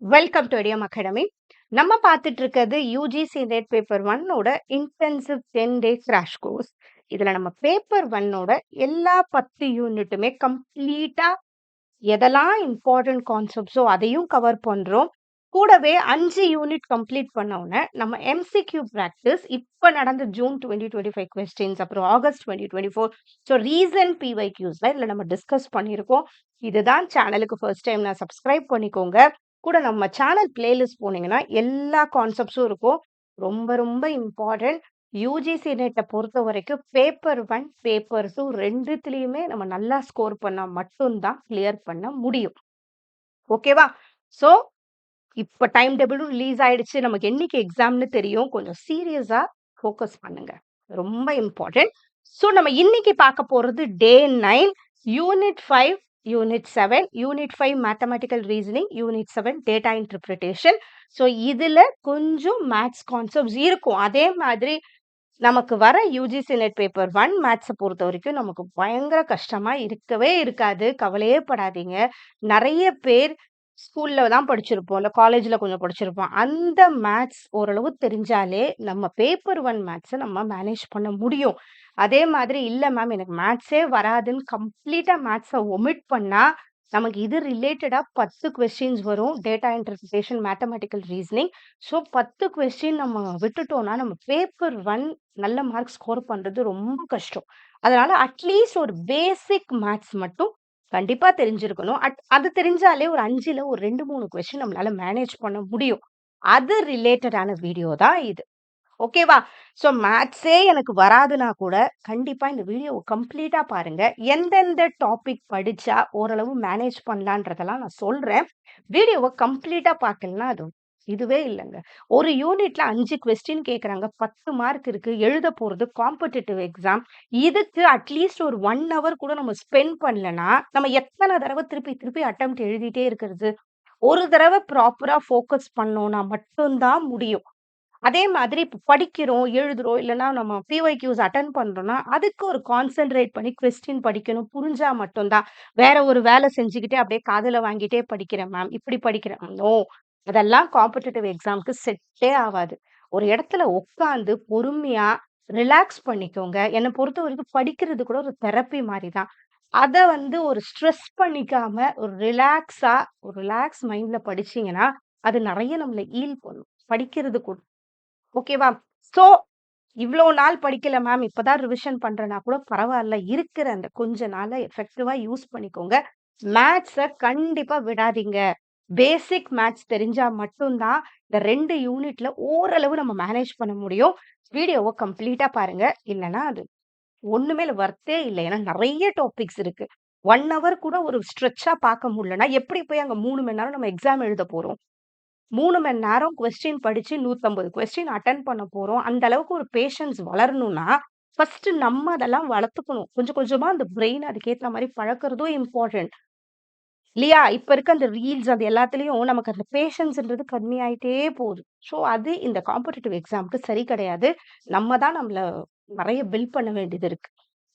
Welcome to ஐடியம் academy. நம்ம பார்த்துட்டு இருக்கிறது யூஜிசி நெட் பேப்பர் ஒன்னோட இன்டென்சிவ் 10 டே கிராஷ் கோர்ஸ். இதுல நம்ம பேப்பர் ஒன்னோட எல்லா 10 யூனிட்டுமே கம்ப்ளீட்டா எதெல்லாம் இம்பார்ட்டன்ட் கான்செப்ட்ஸோ அதையும் கவர் பண்றோம். கூடவே 5 யூனிட் கம்ப்ளீட் பண்ண உடனே நம்ம எம்சிக்யூ பிராக்டிஸ் இப்ப நடந்த ஜூன் 2025 கொஸ்டின்ஸ் அப்புறம் ஆகஸ்ட் 2024 ஸோ ரீசன்ட் பிவைக்யூஸ்ல இதுல நம்ம டிஸ்கஸ் பண்ணியிருக்கோம். இதுதான் சேனலுக்கு ஃபர்ஸ்ட் டைம் நான் சப்ஸ்கிரைப் பண்ணிக்கோங்க. கூட நம்ம சேனல் பிளேலிஸ்ட் போனீங்கன்னா எல்லா கான்செப்ட்ஸும் இருக்கும். ரொம்ப ரொம்ப இம்பார்ட்டன்ட். யூஜிசி நெட்டை பொறுத்த வரைக்கும் பேப்பர் ஒன் பேப்பர் டூ ரெண்டுத்துலேயுமே நம்ம நல்லா ஸ்கோர் பண்ணால் மட்டும்தான் கிளியர் பண்ண முடியும். ஓகேவா? ஸோ இப்போ டைம் டேபிளும் ரிலீஸ் ஆயிடுச்சு. நமக்கு என்னைக்கு எக்ஸாம்னு தெரியும். கொஞ்சம் சீரியஸா ஃபோக்கஸ் பண்ணுங்க. ரொம்ப இம்பார்ட்டன்ட். ஸோ நம்ம இன்னைக்கு பார்க்க போறது டே 9 unit 5 unit 7 unit 5 mathematical reasoning unit 7 data interpretation. So இதுல கொஞ்சம் மேத்ஸ் கான்செப்ட்ஸ் இருக்கும். அதே மாதிரி நமக்கு வர யூஜிசி நெட் பேப்பர் ஒன் மேத்ஸை பொறுத்த வரைக்கும் நமக்கு பயங்கர கஷ்டமா இருக்கவே இருக்காது. கவலையே படாதீங்க. நிறைய பேர் ஸ்கூல்ல தான் படிச்சிருப்போம், இல்லை காலேஜில் கொஞ்சம் படிச்சிருப்போம். அந்த மேத்ஸ் ஓரளவு தெரிஞ்சாலே நம்ம பேப்பர் ஒன் மேத்ஸை நம்ம மேனேஜ் பண்ண முடியும். அதே மாதிரி இல்லை மேம் எனக்கு மேத்ஸே வராதுன்னு கம்ப்ளீட்டாக மேத்ஸை ஒமிட் பண்ணால் நமக்கு இது ரிலேட்டடாக 10 கொஸ்டின்ஸ் வரும். Data interpretation mathematical reasoning. So 10 question நம்ம விட்டுட்டோம்னா நம்ம பேப்பர் ஒன் நல்ல மார்க் ஸ்கோர் பண்றது ரொம்ப கஷ்டம். அதனால அட்லீஸ்ட் ஒரு பேசிக் மேத்ஸ் மட்டும் கண்டிப்பா தெரிஞ்சிருக்கணும். அது தெரிஞ்சாலே ஒரு 5ல ஒரு 2-3 கொஸ்டின் நம்மளால மேனேஜ் பண்ண முடியும். அது ரிலேட்டடான வீடியோ தான் இது. ஓகேவா? ஸோ மேத்ஸே எனக்கு வராதுன்னா கூட கண்டிப்பா இந்த வீடியோவை கம்ப்ளீட்டா பாருங்க. எந்தெந்த டாபிக் படிச்சா ஓரளவு மேனேஜ் பண்ணலான்றதெல்லாம் நான் சொல்றேன். வீடியோவை கம்ப்ளீட்டா பார்க்கலன்னா அது இதுவே இல்லைங்க. ஒரு யூனிட்ல 5 கொஸ்டின் கேட்குறாங்க. 10 மார்க் இருக்கு. எழுத போறது காம்படிட்டிவ் எக்ஸாம். இதுக்கு அட்லீஸ்ட் ஒரு 1 ஹவர் கூட நம்ம ஸ்பெண்ட் பண்ணலன்னா நம்ம எத்தனை தடவை திருப்பி திருப்பி அட்டெம்ப்ட் எழுதிட்டே இருக்கிறது? ஒரு தடவை ப்ராப்பரா ஃபோக்கஸ் பண்ணோம்னா மட்டும்தான் முடியும். அதே மாதிரி இப்ப படிக்கிறோம், எழுதுறோம், இல்லன்னா நம்ம பிஒய்க்யூஸ் அட்டெண்ட் பண்றோம்னா, அதுக்கு ஒரு கான்சன்ட்ரேட் பண்ணி கொஸ்டின் படிக்கணும். புரிஞ்சா மட்டும் தான். வேற ஒரு வேலை செஞ்சுக்கிட்டே அப்படியே காதுல வாங்கிட்டே படிக்கிறேன் மேம், இப்படி படிக்கிறேன். நோ. அதெல்லாம் காம்படிட்டிவ் எக்ஸாம்க்கு செட்டே ஆவாது. ஒரு இடத்துல உட்காந்து பொறுமையா ரிலாக்ஸ் பண்ணிக்கோங்க. என்ன பொறுத்தவரைக்கும் படிக்கிறது கூட ஒரு தெரப்பி மாரி தான். அத ஒரு ஸ்ட்ரெஸ் பண்ணிக்காம ஒரு ரிலாக்ஸா, ஒரு ரிலாக்ஸ் மைண்ட்ல படிச்சீங்கன்னா, அது நெறைய நம்மள ஹீல் பண்ணும். படிக்கிறது கூட. ஓகேவா? ஸோ, இவ்ளோ நாள் படிக்கல மேம், இப்பதான் ரிவிஷன் பண்றேன்னா கூட பரவால்ல. இருக்கிற அந்த கொஞ்ச நாள எஃபெக்டிவா யூஸ் பண்ணிக்கோங்க. மேத்ஸ கண்டிப்பா விடாதீங்க. பேசிக் மேத்ஸ் தெரிஞ்சா மட்டும் தான் இந்த 2 யூனிட்ல ஓரளவு நம்ம மேனேஜ் பண்ண முடியும். வீடியோவ கம்ப்ளீட்டா பாருங்க. இல்லன்னா அது ஒண்ணுமே இல்ல, வொர்த்தே இல்ல. ஏன்னா நெறைய டாபிக்ஸ் இருக்கு. 1 ஹவர் கூட ஒரு ஸ்ட்ரெச்சா பார்க்க முடியலன்னா, எப்படி போய் அங்க 3 மணி நேரம் நம்ம எக்ஸாம் எழுத போறோம்? 3 மணி நேரம் கொஸ்டின் படிச்சு 150 கொஸ்டின் அட்டெண்ட் பண்ண போறோம். அந்த அளவுக்கு ஒரு பேஷன்ஸ் வளரணும்னா, ஃபர்ஸ்ட் நம்ம அதெல்லாம் வளர்த்துக்கணும். கொஞ்சம் கொஞ்சமா அந்த பிரெயின் அதுக்கேத்த மாரி பழக்கறதும் இம்பார்ட்டன்ட். இல்லையா? இப்ப இருக்க அந்த ரீல்ஸ் அது எல்லாத்துலயும் நமக்கு அந்த பேஷன்ஸ்ன்றது கம்மியாயிட்டே போகுது. ஸோ அது இந்த காம்படிட்டிவ் எக்ஸாம்க்கு சரி கிடையாது. நம்ம தான் நம்மள நெறைய பில்ட் பண்ண வேண்டியது இருக்கு.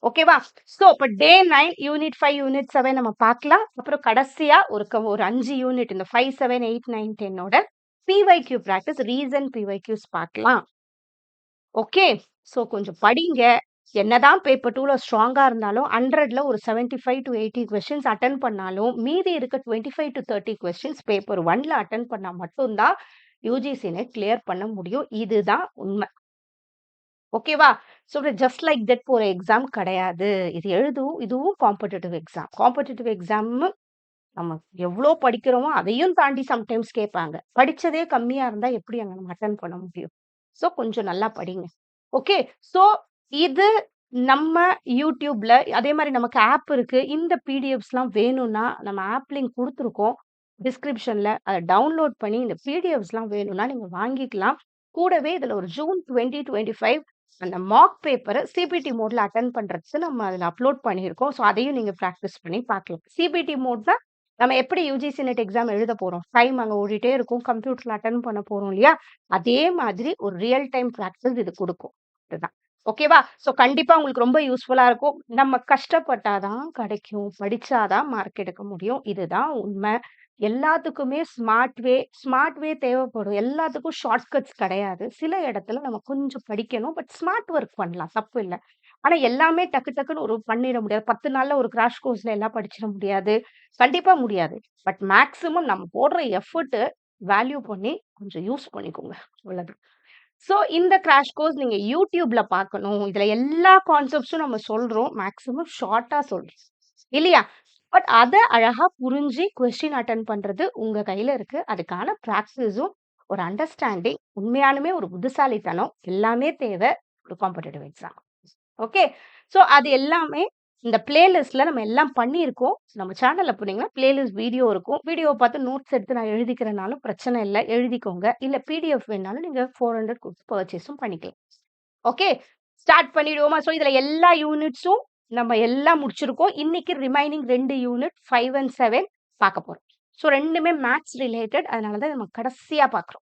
ஓகேவா? ஸோ இப்ப டே 9 யூனிட் 5, யூனிட் 7 நம்ம பார்க்கலாம். அப்புறம் கடைசியா ஒரு 5 யூனிட் இந்த 5, 7, 8, 9, 10ஓட பிஒய்க்யூ பிராக்டிஸ் ரீசன்ட் பிஒய்க்யூஸ் பார்க்கலாம். ஓகே. ஸோ கொஞ்சம் படிங்க. என்னதான் பேப்பர் 2ல ஸ்ட்ராங்கா இருந்தாலும் 100ல ஒரு 75 to 80 கொஸ்டின்ஸ் அட்டெண்ட் பண்ணாலும், மீதி இருக்க 25 to 30 கொஸ்டின்ஸ் பேப்பர் 1ல அட்டெண்ட் பண்ணா மட்டும் தான் யுஜிசி நெட் கிளியர் பண்ண முடியும். இதுதான் உண்மை. ஓகேவா? ஸோ ஜஸ்ட் லைக் தட் ஒரு எக்ஸாம் கிடையாது. இதுவும் காம்படிட்டிவ் எக்ஸாம். காம்படிட்டிவ் எக்ஸாம் நம்ம எவ்ளோ படிக்கிறோமோ அதையும் தாண்டி சம்டைம்ஸ் கேட்பாங்க. படிச்சதே கம்மியா இருந்தா எப்படி அங்க நம்ம அட்டெண்ட் பண்ண முடியும்? ஸோ கொஞ்சம் நல்லா படிங்க. ஓகே. ஸோ இது நம்ம YouTubeல அதே மாரி நமக்கு ஆப் இருக்கு. இந்த பிடிஎஃப்ஸ்லாம் வேணும்னா நம்ம ஆப் லிங்க் குடுத்துருக்கோம். டிஸ்கிரிப்ஷன்ல அத டவுன்லோட் பண்ணி இந்த பிடிஎஃப்ஸ்லாம் வேணும்னா நீங்க வாங்கிக்கலாம். கூடவே இதுல ஒரு ஜூன் 2025 அந்த மார்க் பேப்பர சிபிடி மோட்ல அட்டெண்ட் பண்றதுக்கு நம்ம அதுல அப்லோட் பண்ணியிருக்கோம். ஸோ அதையும் நீங்க பிராக்டிஸ் பண்ணி பார்க்கலாம். சிபிடி மோட்னா நம்ம எப்படி யுஜிசி நெட் எக்ஸாம் எழுத போறோம்? டைம் அங்க ஓடிட்டே இருக்கும். கம்ப்யூட்டர்ல அட்டெண்ட் பண்ண போறோம் இல்லையா? அதே மாதிரி ஒரு ரியல் டைம் பிராக்டிஸ் இது குடுக்கும். இதுதான். ஓகேவா? ஸோ கண்டிப்பா உங்களுக்கு ரொம்ப யூஸ்ஃபுல்லா இருக்கும். நம்ம கஷ்டப்பட்டா தான் கிடைக்கும். படிச்சா தான் மார்க் எடுக்க முடியும். இதுதான் உண்மை. எல்லாத்துக்குமே ஸ்மார்ட் வே தேவைப்படும். எல்லாத்துக்கும் ஷார்ட் கட்ஸ் கிடையாது. சில இடத்துல நம்ம கொஞ்சம் படிக்கணும். பட் ஸ்மார்ட் ஒர்க் பண்ணலாம். தப்பு இல்ல. ஆனா எல்லாமே டக்கு டக்குன்னு பண்ணிட முடியாது. 10 நாள்ல ஒரு கிராஷ் கோர்ஸ்ல எல்லாம் படிச்சிட முடியாது. கண்டிப்பா முடியாது. பட் மேக்ஸிமம் நம்ம போடுற எஃபோர்ட் வேல்யூ பண்ணி கொஞ்சம் யூஸ் பண்ணிக்கோங்க. அவ்வளவுதான். ஸோ இந்த கிராஷ் கோர்ஸ் நீங்க YouTubeல பார்க்கணும். இதுல எல்லா கான்செப்ட்ஸும் நம்ம சொல்றோம். மேக்ஸிமம் ஷார்ட்டா சொல்றோம். இல்லையா? பட் அத அழகா புரிஞ்சு கொஸ்டின் அட்டெண்ட் பண்றது உங்க கையில இருக்கு. அதுக்கான பிராக்டிஸும், ஒரு அண்டர்ஸ்டாண்டிங், உண்மையாலுமே ஒரு புத்திசாலித்தனம் எல்லாமே தேவை ஒரு காம்படிட்டிவ் எக்ஸாம். ஓகே. ஸோ அது எல்லாமே இந்த பிளேலிஸ்ட்ல நம்ம எல்லாம் பண்ணியிருக்கோம். நம்ம சேனல்ல போனீங்கன்னா பிளேலிஸ்ட் வீடியோ இருக்கும். வீடியோவ பார்த்து நோட்ஸ் எடுத்து நான் எழுதிக்கிறனாலும் பிரச்சனை இல்ல. எழுதிக்கோங்க. இல்ல பிடிஎஃப் வேணாலும் நீங்க 400 குடுத்து பர்ச்சேஸும் பண்ணிக்கலாம். ஓகே. ஸ்டார்ட் பண்ணிடுவோமா? ஸோ இதுல எல்லா யூனிட்ஸும் நம்ம எல்லாம் முடிச்சிருக்கோம். இன்னைக்கு ரிமைனிங் 2 யூனிட் 5 அண்ட் 7 பார்க்க போறோம். ஸோ 2மே மேத்ஸ் ரிலேட்டட். அதனால தான் நம்ம கடைசியா பார்க்குறோம்.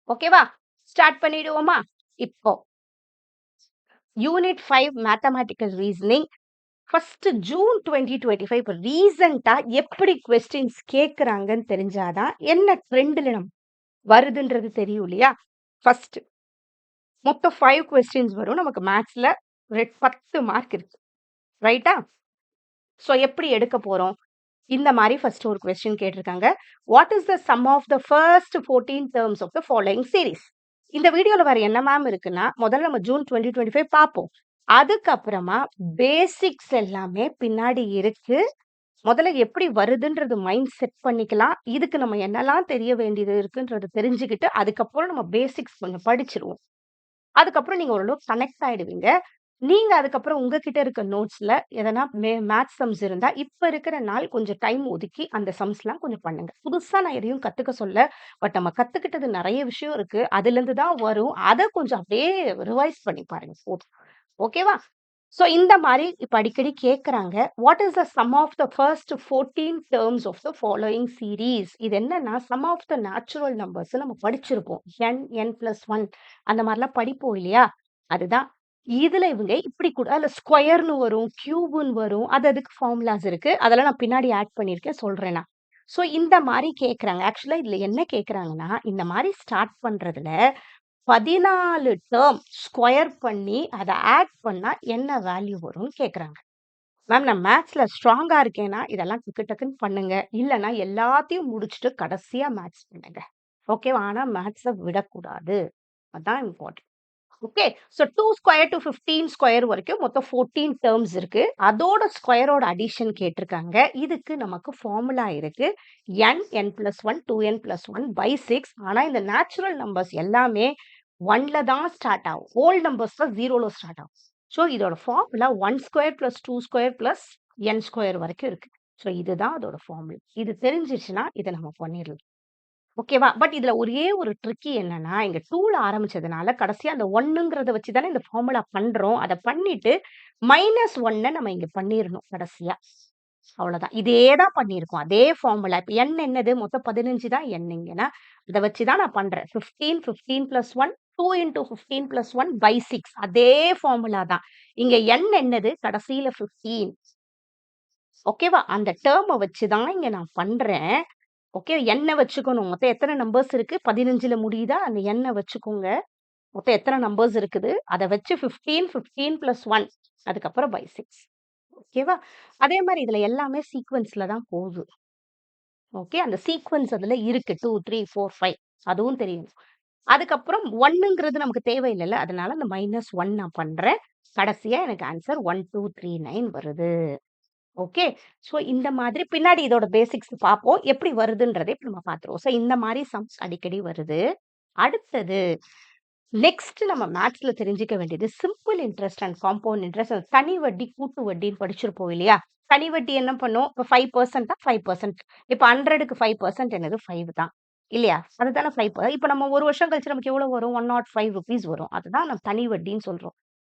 ஓகேவா? ஸ்டார்ட் பண்ணிடுவோமா? இப்போ unit 5 mathematical reasoning first June 2025 இப்ப ரீசெண்டா எப்படி கொஸ்டின்ஸ் கேக்குறாங்கன்னு தெரிஞ்சாதான் என்ன ட்ரெண்ட்ல நம்ம வருதுன்றது தெரியும் இல்லையா? ஃபர்ஸ்ட் மொத்தம் 5 கொஸ்டின்ஸ் வரும். நமக்கு மேத்ஸ்ல 10 மார்க் இருக்கு. ரைட்டா? சோ எப்படி எடுக்க போறோம்? இந்த மாதிரி ஃபர்ஸ்ட் ஒரு கொஸ்டின் கேட்டிருக்காங்க. What is the sum of the first 14 terms of the following series? இந்த வீடியோல வேற என்ன மேம் இருக்குன்னா, முதல்ல நம்ம ஜூன் 2025 பார்ப்போம். அதுக்கப்புறமா பேசிக்ஸ் எல்லாமே பின்னாடி இருக்கு. முதல்ல எப்படி வருதுன்றது மைண்ட் செட் பண்ணிக்கலாம். இதுக்கு நம்ம என்னலாம் தெரிய வேண்டியது இருக்குன்றது தெரிஞ்சுக்கிட்டு, அதுக்கப்புறம் நம்ம பேசிக்ஸ் கொஞ்சம் படிச்சுருவோம். அதுக்கப்புறம் நீங்க ஓரளவு கனெக்ட் ஆயிடுவீங்க. நீங்க அதுக்கப்புறம் உங்ககிட்ட இருக்க நோட்ஸ்ல எதனா மேத்ஸ் சம்ஸ் இருந்தா, இப்ப இருக்கிற நாள் கொஞ்சம் டைம் ஒதுக்கி அந்த சம்ஸ்லாம் கொஞ்சம் பண்ணுங்க. புதுசா நான் எதையும் கத்துக்க சொல்ல. பட் நம்ம கத்துக்கிட்டது நெறைய விஷயம் இருக்கு. அதுலருந்து தான் வரும். அத கொஞ்சம் அப்படியே ரிவைஸ் பண்ணி பாருங்க போதும். ஓகேவா? சோ இந்த மாரி இப்ப அடிக்கடி கேட்கறாங்க. What is the sum of the first 14 terms of the following series? இது என்னன்னா, sum of the natural numbers நம்ம படிச்சிருப்போம். n+1 அந்த மாரிலாம் படிப்போம் இல்லையா? அதுதான். இதுல இவங்க இப்படி கூட அதுல ஸ்கொயர்ன்னு வரும், கியூப்ன்னு வரும். அதுக்கு ஃபார்முலாஸ் இருக்கு. அதெல்லாம் நான் பின்னாடி ஆட் பண்ணியிருக்கேன் சொல்றேன் நான். சோ இந்த மாரி கேட்கறாங்க. ஆக்சுவலா இதுல என்ன கேட்கறாங்கன்னா, இந்த மாரி ஸ்டார்ட் பண்றதுல 14 டெர்ம் ஸ்கொயர் பண்ணி அத ஆட் பண்ணா என்ன வேல்யூ வரும்னு கேட்கறாங்க. மேம் நான் மேத்ஸ்ல ஸ்ட்ராங்கா இருக்கேன்னா, இதெல்லாம் டக்கு டக்குன்னு பண்ணுங்க. இல்லன்னா எல்லாத்தையும் முடிச்சுட்டு கடைசியா மேத்ஸ் பண்ணுங்க. ஓகேவா? ஆனா மேத்ஸ விடக்கூடாது. அதான் important. Okay. So 2 square to 15 square வரைக்கும் மொத்தம் 14 டெர்ம்ஸ் இருக்கு. அதோட ஸ்கொயரோட அடிஷன் கேட்டிருக்காங்க. இதுக்கு நமக்கு ஃபார்முலா இருக்கு. n+1 2n+1/6. ஆனா இந்த நேச்சுரல் நம்பர்ஸ் எல்லாமே 1ல தான் ஸ்டார்ட் ஆகும். ஹோல் நம்பர்ஸ்ல 0ல ஸ்டார்ட் ஆகும். சோ இதோட formula 1 square plus 2 square plus n square வரைக்கும் இருக்கு. சோ இதுதான் அதோட ஃபார்முலா. இது தெரிஞ்சிருச்சுன்னா இத நம்ம பண்ணிடலாம். ஓகேவா? பட் இதுல ஒரே ஒரு ட்ரிக்கி என்னன்னா, இங்க 2ல ஆரம்பிச்சதுனால கடைசியா அந்த 1ங்கிறத வச்சு தானே இந்த ஃபார்முலா பண்றோம். அத பண்ணிட்டு -1 நம்ம இங்க பண்ணிரணும் கடைசியா. அவ்வளோதான். இதே தான் பண்ணியிருக்கோம். அதே ஃபார்முலா. இப்ப n என்னது? மொத்தம் 15 தான் n இங்கன்னா, அத வச்சு தான் நான் பண்றேன். 15, 15+1, 2 இன்டூ 15+1/6 அதே ஃபார்முலா தான். இங்க n என்னது? கடைசியில 15. ஓகேவா? அந்த டெர்ம வச்சு தான் இங்க நான் பண்றேன். ஓகே. எண்ண வச்சுக்கணும். மொத்தம் எத்தன நம்பர்ஸ் இருக்கு? 15ல முடியுதா? அந்த எண்ண வச்சுக்கோங்க. மொத்தம் எத்தன நம்பர்ஸ் இருக்குது? அத வச்சு 15, 15+1 அதுக்கப்புறம் பை 6. ஓகேவா? அதே மாரி இதுல எல்லாமே சீக்வென்ஸ்ல தான் போகுது. ஓகே. அந்த சீக்வென்ஸ் அதுல இருக்கு. 2, 3, 4, 5 அதுவும் தெரியணும். அதுக்கப்புறம் 1ங்கிறது நமக்கு தேவையில்லல்ல. அதனால அந்த -1 நான் பண்றேன். கடைசியா எனக்கு ஆன்ஸர் 1239 வருது. ஓகே. ஸோ இந்த மாதிரி பின்னாடி இதோட பேசிக்ஸ் பார்ப்போம். எப்படி வருதுன்றதை இப்ப நம்ம பார்த்துருவோம். ஸோ இந்த மாரி சம்ஸ் அடிக்கடி வருது. அடுத்தது நெக்ஸ்ட் நம்ம மேத்ஸ்ல தெரிஞ்சுக்க வேண்டியது simple interest and compound interest. தனி வட்டி, கூட்டு வட்டின்னு படிச்சிருப்போம் இல்லையா? தனி வட்டி என்ன பண்ணும்? இப்ப 5% 5%. இப்ப 100க்கு 5% என்னது? 5 தான். இல்லையா? அதுதானே 5 இப்ப நம்ம 1 வருஷம் கழிச்சு நமக்கு எவ்வளவு வரும்? ₹105 வரும். அதுதான் நம்ம தனி வட்டின்னு சொல்றோம்.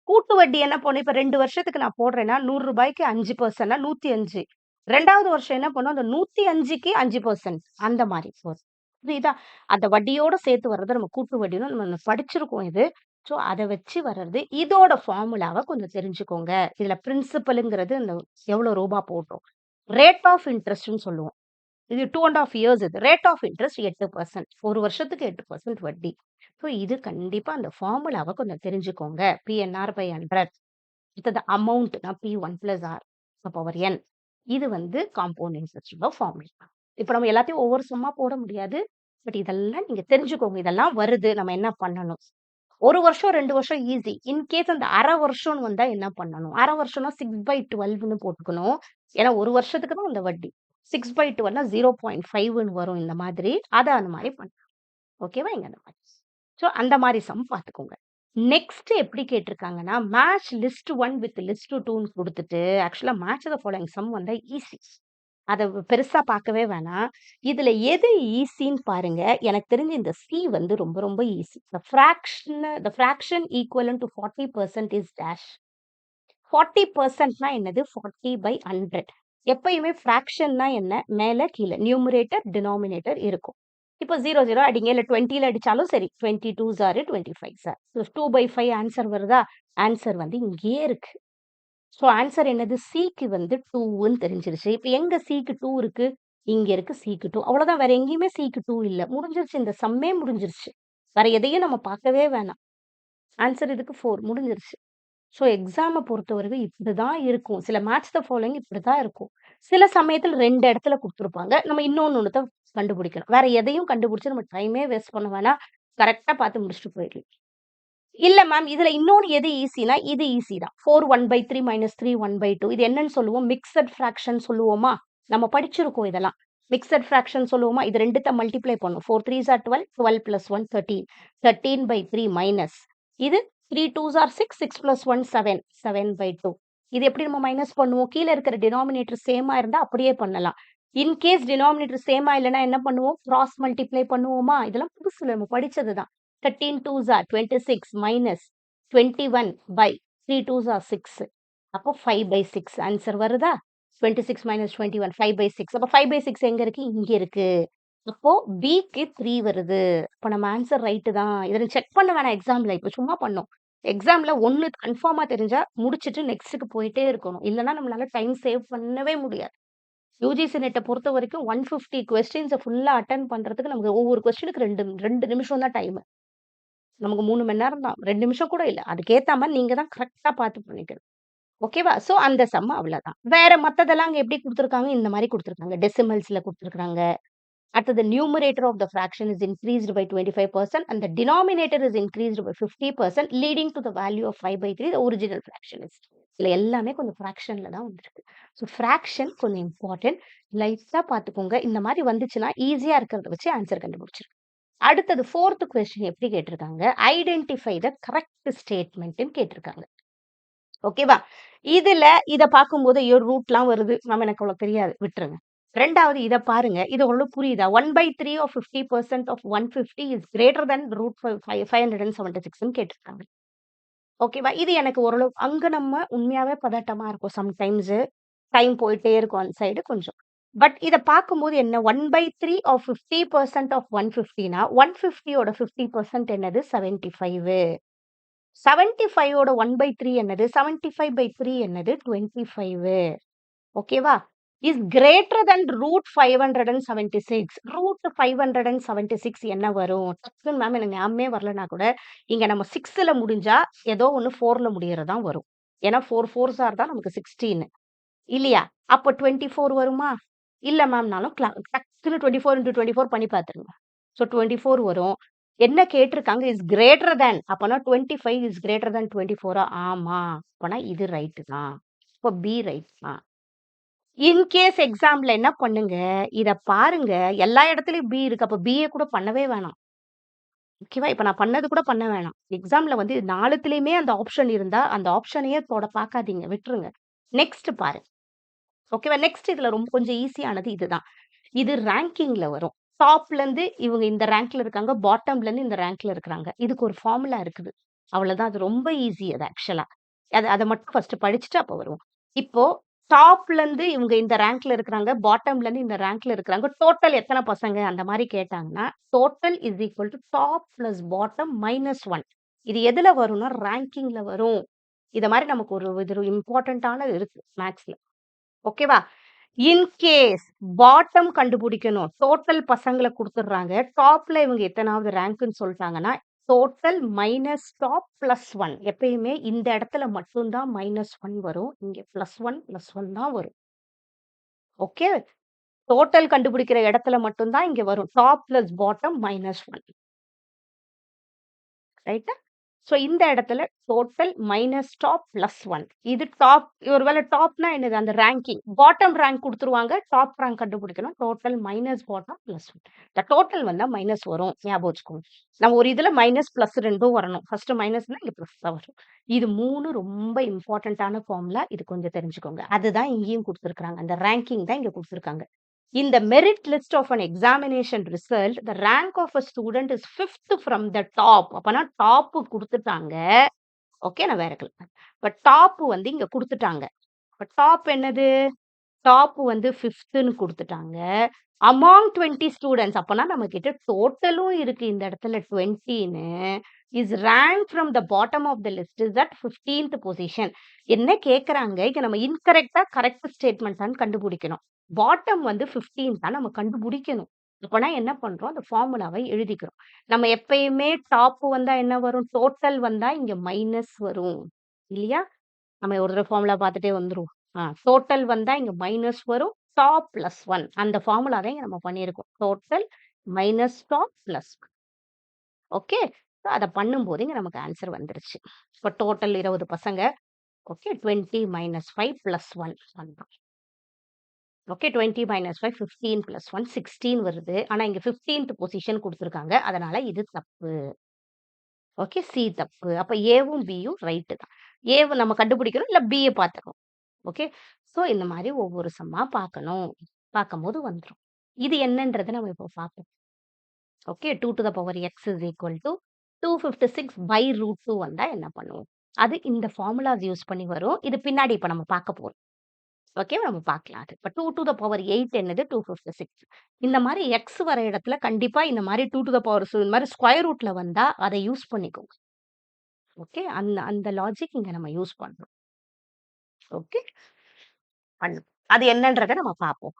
கூட்டு வட்டி என்ன பண்ணும்? இப்ப 2 வருஷத்துக்கு நான் போடுறேன்னா, ₹100க்கு 5%னா 105. 2வது வருஷம் என்ன பண்ணும்? அந்த 105க்கு 5% அந்த மாரி வரும். புரியுதா? அந்த வட்டியோட சேர்த்து வர்றத நம்ம கூட்டு வட்டின்னு நம்ம படிச்சிருக்கோம் இது. ஸோ அத வச்சு வர்றது. இதோட ஃபார்முலாவ கொஞ்சம் தெரிஞ்சுக்கோங்க. இதுல பிரின்சிபல்ங்கிறது இந்த எவ்வளோ ரூபா போடுறோம். ரேட் ஆஃப் இன்ட்ரெஸ்ட்ன்னு சொல்லுவோம். இது 2 1/2 இயர்ஸ் இது. Rate of interest 8%. 1 வருஷத்துக்கு 8% வட்டி. ஸோ இது கண்டிப்பா அந்த ஃபார்முலாவ கொஞ்சம் தெரிஞ்சுக்கோங்க. PNR by 100. அடுத்தது அமௌண்ட்னா P1 plus r power n. இது வந்து காம்பவுண்ட் இன்ட்ரெஸ்டோட ஃபார்முலா. இப்ப நம்ம எல்லாத்தையும் ஒவ்வொரு சும்மா போட முடியாது. பட் இதெல்லாம் நீங்க தெரிஞ்சுக்கோங்க. இதெல்லாம் வருது. நம்ம என்ன பண்ணணும்? 1 வருஷம், 2 வருஷம் ஈஸி. இன்கேஸ் அந்த அரை வருஷம்னு வந்தா என்ன பண்ணணும்? அரை வருஷம்னா 6/12ன்னு போட்டுக்கணும். ஏன்னா 1 வருஷத்துக்கு தான் அந்த வட்டி. 6/12னா 0.5ன்னு வரும் இந்த மாதிரி. அத அந்த மாரி பண்ணலாம். ஓகேவா? இங்க அந்த மாரி. ஸோ அந்த மாரி சம் பார்த்துக்கோங்க. நெக்ஸ்ட் எப்படி கேட்டிருக்காங்கன்னா, மேட்ச் லிஸ்ட் 1 வித் லிஸ்ட் 2ன்னு குடுத்துட்டு, ஆக்சுவலா மேட்ச் த ஃபாலோயிங் சம் வந்தா ஈஸி. அத பெருசா பார்க்கவே வேணாம். இதுல எது ஈஸின்னு பாருங்க. எனக்கு தெரிஞ்சு இந்த சி வந்து ரொம்ப ரொம்ப easy. the fraction equivalent to 40% is dash. 40%னா என்னது? 40/100. எப்பயுமே ஃபிராக்ஷன்னா என்ன? மேல கீழ நியூமரேட்டர், டினாமினேட்டர் இருக்கும். இப்போ 0 0 அடிங்க. இல்ல 20ல அடிச்சாலும் சரி. 22s or 25s or. 2/5 answer வருதா? ஆன்சர் வந்து இங்கேயே இருக்கு. ஸோ ஆன்சர் என்னது? சிக்கு வந்து 2ன்னு தெரிஞ்சிருச்சு. இப்ப எங்க சிக்கு 2 இருக்கு? இங்க இருக்கு சிக்கு 2. அவ்வளோதான். வேற எங்கேயுமே சிக்கு 2 இல்ல. முடிஞ்சிருச்சு. இந்த சம்மே முடிஞ்சிருச்சு. வேற எதையும் நம்ம பார்க்கவே வேணாம். ஆன்சர் இதுக்கு 4 முடிஞ்சிருச்சு. ஸோ எக்ஸாம பொறுத்தவரைக்கும் இப்படிதான் இருக்கும். சில மேட்ச் த ஃபாலோயிங் இப்படிதான் இருக்கும். சில சமயத்துல 2 இடத்துல குடுத்துருப்பாங்க. நம்ம இன்னொன்னு கண்டுபிடிக்கணும். வேற எதையும் கண்டுபிடிச்சு நம்ம டைமே வேஸ்ட் பண்ண வேணாம். கரெக்ட்டா பார்த்து முடிச்சுட்டு போயிடலாம். இல்ல மேம். இதுல இன்னொன்னு எது ஈஸினா, இது ஈஸி தான். 4 1/3 - 3 1/2 இது என்னன்னு சொல்லுவோம்? மிக்ஸட் ஃபிராக்ஷன் சொல்லுவோமா? நம்ம படிச்சிருக்கோம் இதெல்லாம். மிக்ஸட் ஃபிராக்ஷன் சொல்லுவோமா? இது 2த்த மல்டிப்ளை பண்ணும். 4 3s ஆர் 12, 12 + 1 13. 13/3 மைனஸ் இது 3 2s ஆர் 6, 6 + 1 7, 7/2. இது எப்படி நம்ம மைனஸ் பண்ணுவோம்? கீழ இருக்கிற டினாமினேட்டர் சேமா இருந்தா அப்படியே பண்ணலாம். இன்கேஸ் டினாமினேட்டர் சேமா இல்லன்னா என்ன பண்ணுவோம்? கிராஸ் மல்டிப்ளை பண்ணுவோமா? இதெல்லாம் புதுசுல நம்ம படிச்சது தான். 13 2s are 26 minus 21/3 2s are 6. அப்போ 5/6 ஆன்சர் வருதா? 26 - 21 5/6. அப்ப 5/6 எங்க இருக்கு? இங்க இருக்கு. அப்போ பிக்கு 3 வருது. அப்ப நம்ம ஆன்சர் ரைட் தான். இத செக் பண்ண வேணாம் எக்ஸாம்ல. இப்ப சும்மா பண்ணோம். எக்ஸாம்ல 1 கன்ஃபார்மா தெரிஞ்சா முடிச்சுட்டு நெக்ஸ்ட்க்கு போயிட்டே இருக்கணும். இல்லன்னா நம்மளால டைம் சேவ் பண்ணவே முடியாது. யுஜிசி நெட்ட பொறுத்தவரைக்கும் 150 கொஸ்டின்ஸ ஃபுல்லா அட்டெண்ட் பண்றதுக்கு நமக்கு ஒவ்வொரு கொஸ்டினுக்கு 2 நிமிஷம் தான் டைம். நமக்கு 3 மணி நேரம் தான். 2 நிமிஷம் கூட இல்ல. அதுக்கேத்த மாரி நீங்க தான் கரெக்ட்டா பார்த்து பண்ணிக்கணும். ஓகேவா? ஸோ அந்த சம் அவ்வளதான். வேற மத்ததெல்லாம் அங்க எப்படி குடுத்துருக்காங்க? இந்த மாரி குடுத்துருக்காங்க. டெசிமல்ஸ்ல குடுத்துருக்காங்க. அடுத்தது numerator of the fraction is increased by 25% and the denominator is increased by 50% leading to the value of 5/3 the original fraction is. இதுல எல்லாமே கொஞ்சம் ஃபிராக்ஷன்ல தான் வந்திருக்கு. ஸோ ஃபிராக்ஷன் கொஞ்சம் இம்பார்ட்டன்ட். லைட்டா பார்த்துக்கோங்க. இந்த மாரி வந்துச்சுன்னா ஈஸியா இருக்கிறத வச்சு ஆன்சர் கண்டுபிடிச்சிருங்க. அடுத்தது 4த் கொஸ்டின் எப்படி கேட்டிருக்காங்க? ஐடென்டிஃபை த கரெக்ட் ஸ்டேட்மென்ட்ன்னு கேட்டிருக்காங்க. ஓகேவா? இதுல இத பார்க்கும்போது ஐயோ! ரூட்லாம் வருது. மேம் எனக்கு அவ்வளவு தெரியாது. விட்டுருங்க. 2வது இத பாருங்க. இது உங்களுக்கு புரியுதா? 1/3 of 50% of 150 is greater than root 576ன்னு கேட்டிருக்காங்க. ஓகேவா? இது எனக்கு ஓரளவு அங்க நம்ம உண்மையாவே பதட்டமா இருக்கும் சம்டைம்ஸ். டைம் போயிட்டே இருக்கும் அந்த சைடு கொஞ்சம். பட் இத பார்க்கும்போது என்ன 1/3 ஆஃப் 50% ஆஃப் 150னா 150 ஓட 50% என்னது? 75. 75 ஓட 1/3 என்னது? 75/3 என்னது? 25. ஓகேவா? Is greater than root 576. Root 576 என்ன வரும்? டக்குன்னு மேம் எனக்கு ஞாபகமே வரலனா கூட, இங்க நம்ம 6ல முடிஞ்சா ஏதோ ஒண்ணு 4ல முடியறது தான் வரும். ஏன்னா 4 4s ஆர் தான் நமக்கு 16. இல்லையா? அப்ப 24 வருமா? இல்ல மேம்னாலும் டக்குனு 24 × 24 பண்ணி பார்த்துருங்க. ஸோ 24 வரும். என்ன கேட்டிருக்காங்க? Is greater than. அப்பன்னா 25 இஸ் கிரேட்டர் தேன் 24ஆ? ஆமா. அப்பன்னா இது ரைட் தான். அப்ப பி ரைட் தான். இன்கேஸ் எக்ஸாம்ல என்ன பண்ணுங்க, இத பாருங்க. எல்லா இடத்துலயும் பி இருக்கு. அப்ப பிய கூட பண்ணவே வேணாம். ஓகேவா? இப்ப நான் பண்ணது கூட பண்ண வேணாம். எக்ஸாம்ல வந்து 4த்துலயுமே அந்த ஆப்ஷன் இருந்தா, அந்த ஆப்ஷனையே பார்க்காதீங்க. விட்டுருங்க. நெக்ஸ்ட் பாருங்க. ஓகேவா? நெக்ஸ்ட் இதுல ரொம்ப கொஞ்சம் ஈஸியானது இதுதான். இது ரேங்கிங்ல வரும். டாப்லருந்து இவங்க இந்த ரேங்க்ல இருக்காங்க. பாட்டம்லருந்து இந்த ரேங்க்ல இருக்கிறாங்க. இதுக்கு ஒரு ஃபார்முலா இருக்குது. அவ்வளவுதான். அது ரொம்ப ஈஸி அது ஆக்சுவலா. அத மட்டும் ஃபர்ஸ்ட் படிச்சுட்டு அப்ப வருவோம். இப்போ டாப்லருந்து இவங்க இந்த ரேங்க்ல இருக்கிறாங்க. பாட்டம்லருந்து இந்த ரேங்க்ல இருக்கிறாங்க. டோட்டல் எத்தன பசங்க? அந்த மாரி கேட்டாங்கன்னா, total is equal to top plus bottom -1. இது எதுல வரும்னா ரேங்கிங்ல வரும். இத மாரி நமக்கு இது இம்பார்ட்டன்ட்டானது இருக்கு மேத்ஸ்ல. ஓகேவா? இன் கேஸ் பாட்டம் கண்டுபிடிக்கணும். டோட்டல் பசங்கள குடுத்துடுறாங்க. டாப்ல இவங்க எத்தனாவது ரேங்க்ன்னு சொல்ட்டாங்கன்னா, டோட்டல் மைனஸ் டாப் பிளஸ் 1. எப்பயுமே இந்த இடத்துல மட்டும் தான் -1 வரும். இங்க +1, +1 தான் வரும். ஓகே. டோட்டல் கண்டுபிடிக்கிற இடத்துல மட்டும் தான் இங்க வரும். Top plus bottom -1. ரைட்டா? ஸோ இந்த இடத்துல டோட்டல் மைனஸ் டாப் பிளஸ் 1. இது டாப் ஒருவேளை டாப்னா என்னது? அந்த ரேங்கிங். பாட்டம் ரேங்க் குடுத்துருவாங்க. டாப் ரேங்க் கண்டுபிடிக்கணும். Total minus bottom plus 1. இந்த டோட்டல் வந்தா மைனஸ் வரும். ஞாபகம் வச்சுக்கோங்க. நம்ம ஒரு இதுல மைனஸ், பிளஸ் 2ம் வரணும். ஃபர்ஸ்ட் மைனஸ்னா இங்க பிளஸ் தான் வரும். இது 3 ரொம்ப இம்பார்ட்டன்ட்டான ஃபார்முலா. இது கொஞ்சம் தெரிஞ்சுக்கோங்க. அதுதான் இங்கேயும் குடுத்துருக்காங்க. அந்த ரேங்கிங் தான் இங்க குடுத்துருக்காங்க. In the merit list of an examination result, the rank of a student is 5th from the top. அப்பனா டாப் குடுத்துட்டாங்க. ஓகே. நான் வேற கிளிக் பண்ணேன். இப்ப டாப் வந்து இங்க குடுத்துட்டாங்க. இப்ப டாப் என்னது? டாப் வந்து 5த்ன்னு குடுத்துட்டாங்க. அமாங் 20 ஸ்டூடண்ட்ஸ் அப்பனா நம்மகிட்ட டோட்டலும் இருக்கு இந்த இடத்துல 20ன்னு. Is rank from the bottom of the list is at 15th position. என்ன கேட்கறாங்க? இங்க நம்ம இன்கரெக்ட்டா, கரெக்ட் ஸ்டேட்மெண்ட்டான்னு கண்டுபிடிக்கணும். பாட்டம் வந்து 15 தான் நம்ம கண்டுபிடிக்கணும். அப்பனா என்ன பண்றோம்? அந்த ஃபார்முலாவை எழுதிக்கிறோம். நம்ம எப்பயுமே டாப் வந்தா என்ன வரும்? டோட்டல் வந்தா இங்க மைனஸ் வரும். இல்லையா? நம்ம ஒரு தடவ ஃபார்முலா பார்த்துட்டே வந்துருவோம். டோட்டல் வந்தா இங்க மைனஸ் வரும். Top plus 1. அந்த ஃபார்முலா தான் இங்க நம்ம பண்ணியிருக்கோம். Total minus top plus 1. Okay. So அத பண்ணும்போது இங்க நமக்கு ஆன்ஸர் வந்துருச்சு. இப்ப டோட்டல் 20 பசங்க. ஓகே. 20 - 5 + 1 பண்றோம். ஓகே. 20 - 5 15 + 1 16 வருது. ஆனா இங்க 15th பொசிஷன் குடுத்துருக்காங்க. அதனால இது தப்பு. ஓகே. சி தப்பு. அப்ப ஏவும், பியும் ரைட்டு தான். ஏவ நம்ம கண்டுபிடிக்கணும். இல்ல பிய பார்த்துக்கணும். ஓகே. ஸோ இந்த மாரி ஒவ்வொரு சம்மா பார்க்கணும். பார்க்கும்போது வந்துரும். இது என்னன்றத நம்ம இப்போ பார்ப்போம். Okay. 2 to the power x is equal to 256/√2 வந்தா என்ன பண்ணுவோம்? அது இந்த ஃபார்முலாஸ் யூஸ் பண்ணி வரும். இது பின்னாடி இப்ப நம்ம பார்க்க போறோம். ஓகே. நம்ம பார்க்கலாம் அது. இப்ப 2 to the power 8 என்னது? 256. இந்த மாரி x வர இடத்துல கண்டிப்பா இந்த மாரி 2 to the power இந்த மாரி ஸ்கொயர் ரூட்ல வந்தா அத யூஸ் பண்ணிக்கோங்க. ஓகே. அந்த அந்த லாஜிக் இங்க நம்ம யூஸ் பண்றோம். ஓகே. பண்ணும். அது என்னன்றத நம்ம பார்ப்போம்.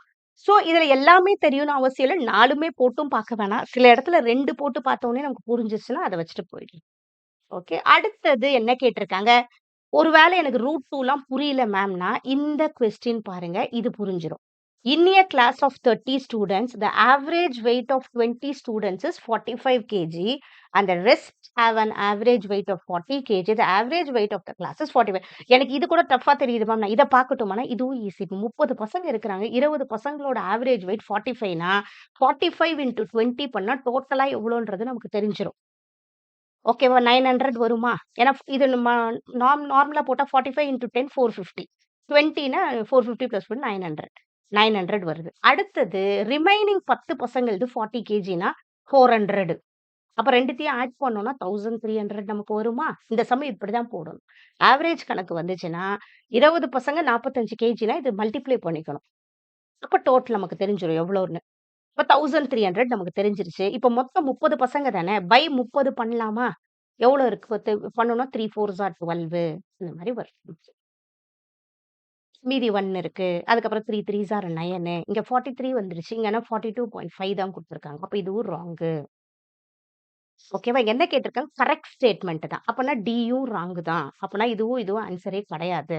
ஸோ இதுல எல்லாமே தெரியும்னு அவசியம் இல்ல. 4மே போட்டும் பார்க்க வேணாம். சில இடத்துல 2 போட்டு பார்த்தோனே நமக்கு புரிஞ்சிருச்சுன்னா, அத வச்சுட்டு போயிடலாம். ஓகே. அடுத்தது என்ன கேட்டிருக்காங்க? ஒரு வேளை எனக்கு ரூட் 2லாம் புரியல மேம்னா, இந்த கொஸ்டின் பாருங்க. இது புரிஞ்சிரும். In a class of 30 students, the average weight of 20 students is 45 kg and the rest have an average weight of 40 kg. The average weight of the class is 45. எனக்கு இது கூட டஃப்பா தெரியுது மேம். நான் இத பார்க்கட்டுமானா, இதுவும் ஈஸி. இப்ப 30 பசங்க இருக்கிறாங்க. 20 பசங்களோட ஆவரேஜ் வெயிட் 45னா, 45 இன்டு 20 பண்ணா டோட்டலா எவ்வளோன்றது நமக்கு தெரிஞ்சிரும். ஓகேவா? 900 வருமா? ஏன்னா இது நம்ம நார்மலா போட்டா 45 இன்டு 10 450. 20னா 450 + 1 900. 900 வருது. அடுத்தது ரிமைனிங் 10 பசங்களது 40 கேஜினா 400. அப்ப 2த்தையும் ஆட் பண்ணோம்னா 1300 நமக்கு வருமா? இந்த சம் இப்படிதான் போடணும். ஆவரேஜ் கணக்கு வந்துச்சுன்னா, 20 பசங்க 45 கேஜினா இது மல்டிப்ளை பண்ணிக்கணும். அப்ப டோட்டல் நமக்கு தெரிஞ்சிரும் எவ்வளோன்னு. இப்ப 1300 நமக்கு தெரிஞ்சிருச்சு. இப்ப மொத்தம் 30 பசங்க தானே. பை 30 பண்ணலாமா? எவ்வளோ இருக்கு? பண்ணோம்னா 3 4s are 12 இந்த மாரி வரும். மீதி 1 இருக்கு. அதுக்கப்புறம் 3 3s are 9 இங்க 43 வந்துருச்சு. இங்க ஆனா 42.5 தான் குடுத்துருக்காங்க. அப்ப இதுவும் ராங்கு. ஓகேவா? என்ன கேட்டிருக்காங்க? கரெக்ட் ஸ்டேட்மெண்ட் தான். அப்பன்னா டியும் ராங் தான். அப்பன்னா இதுவும் ஆன்ஸரே கிடையாது.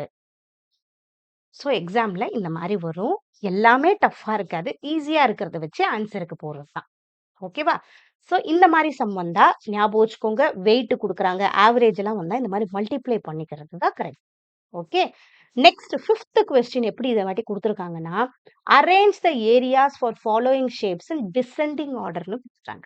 ஸோ எக்ஸாம்ல இந்த மாரி வரும். எல்லாமே டஃப்பா இருக்காது. ஈஸியா இருக்கிறத வச்சு ஆன்ஸருக்கு போறது தான். ஓகேவா? ஸோ இந்த மாரி சம் வந்தா ஞாபகம் வச்சுக்கோங்க. வெயிட் குடுக்குறாங்க. ஆவரேஜ்லாம் வந்தா இந்த மாரி மல்டிப்ளை பண்ணிக்கிறது தான் correct. Okay. Next 5th question எப்படி இத வாட்டி குடுத்துருக்காங்கன்னா, arrange the areas for following shapes in descending ஆர்டர்ன்னு குடுத்துட்டாங்க.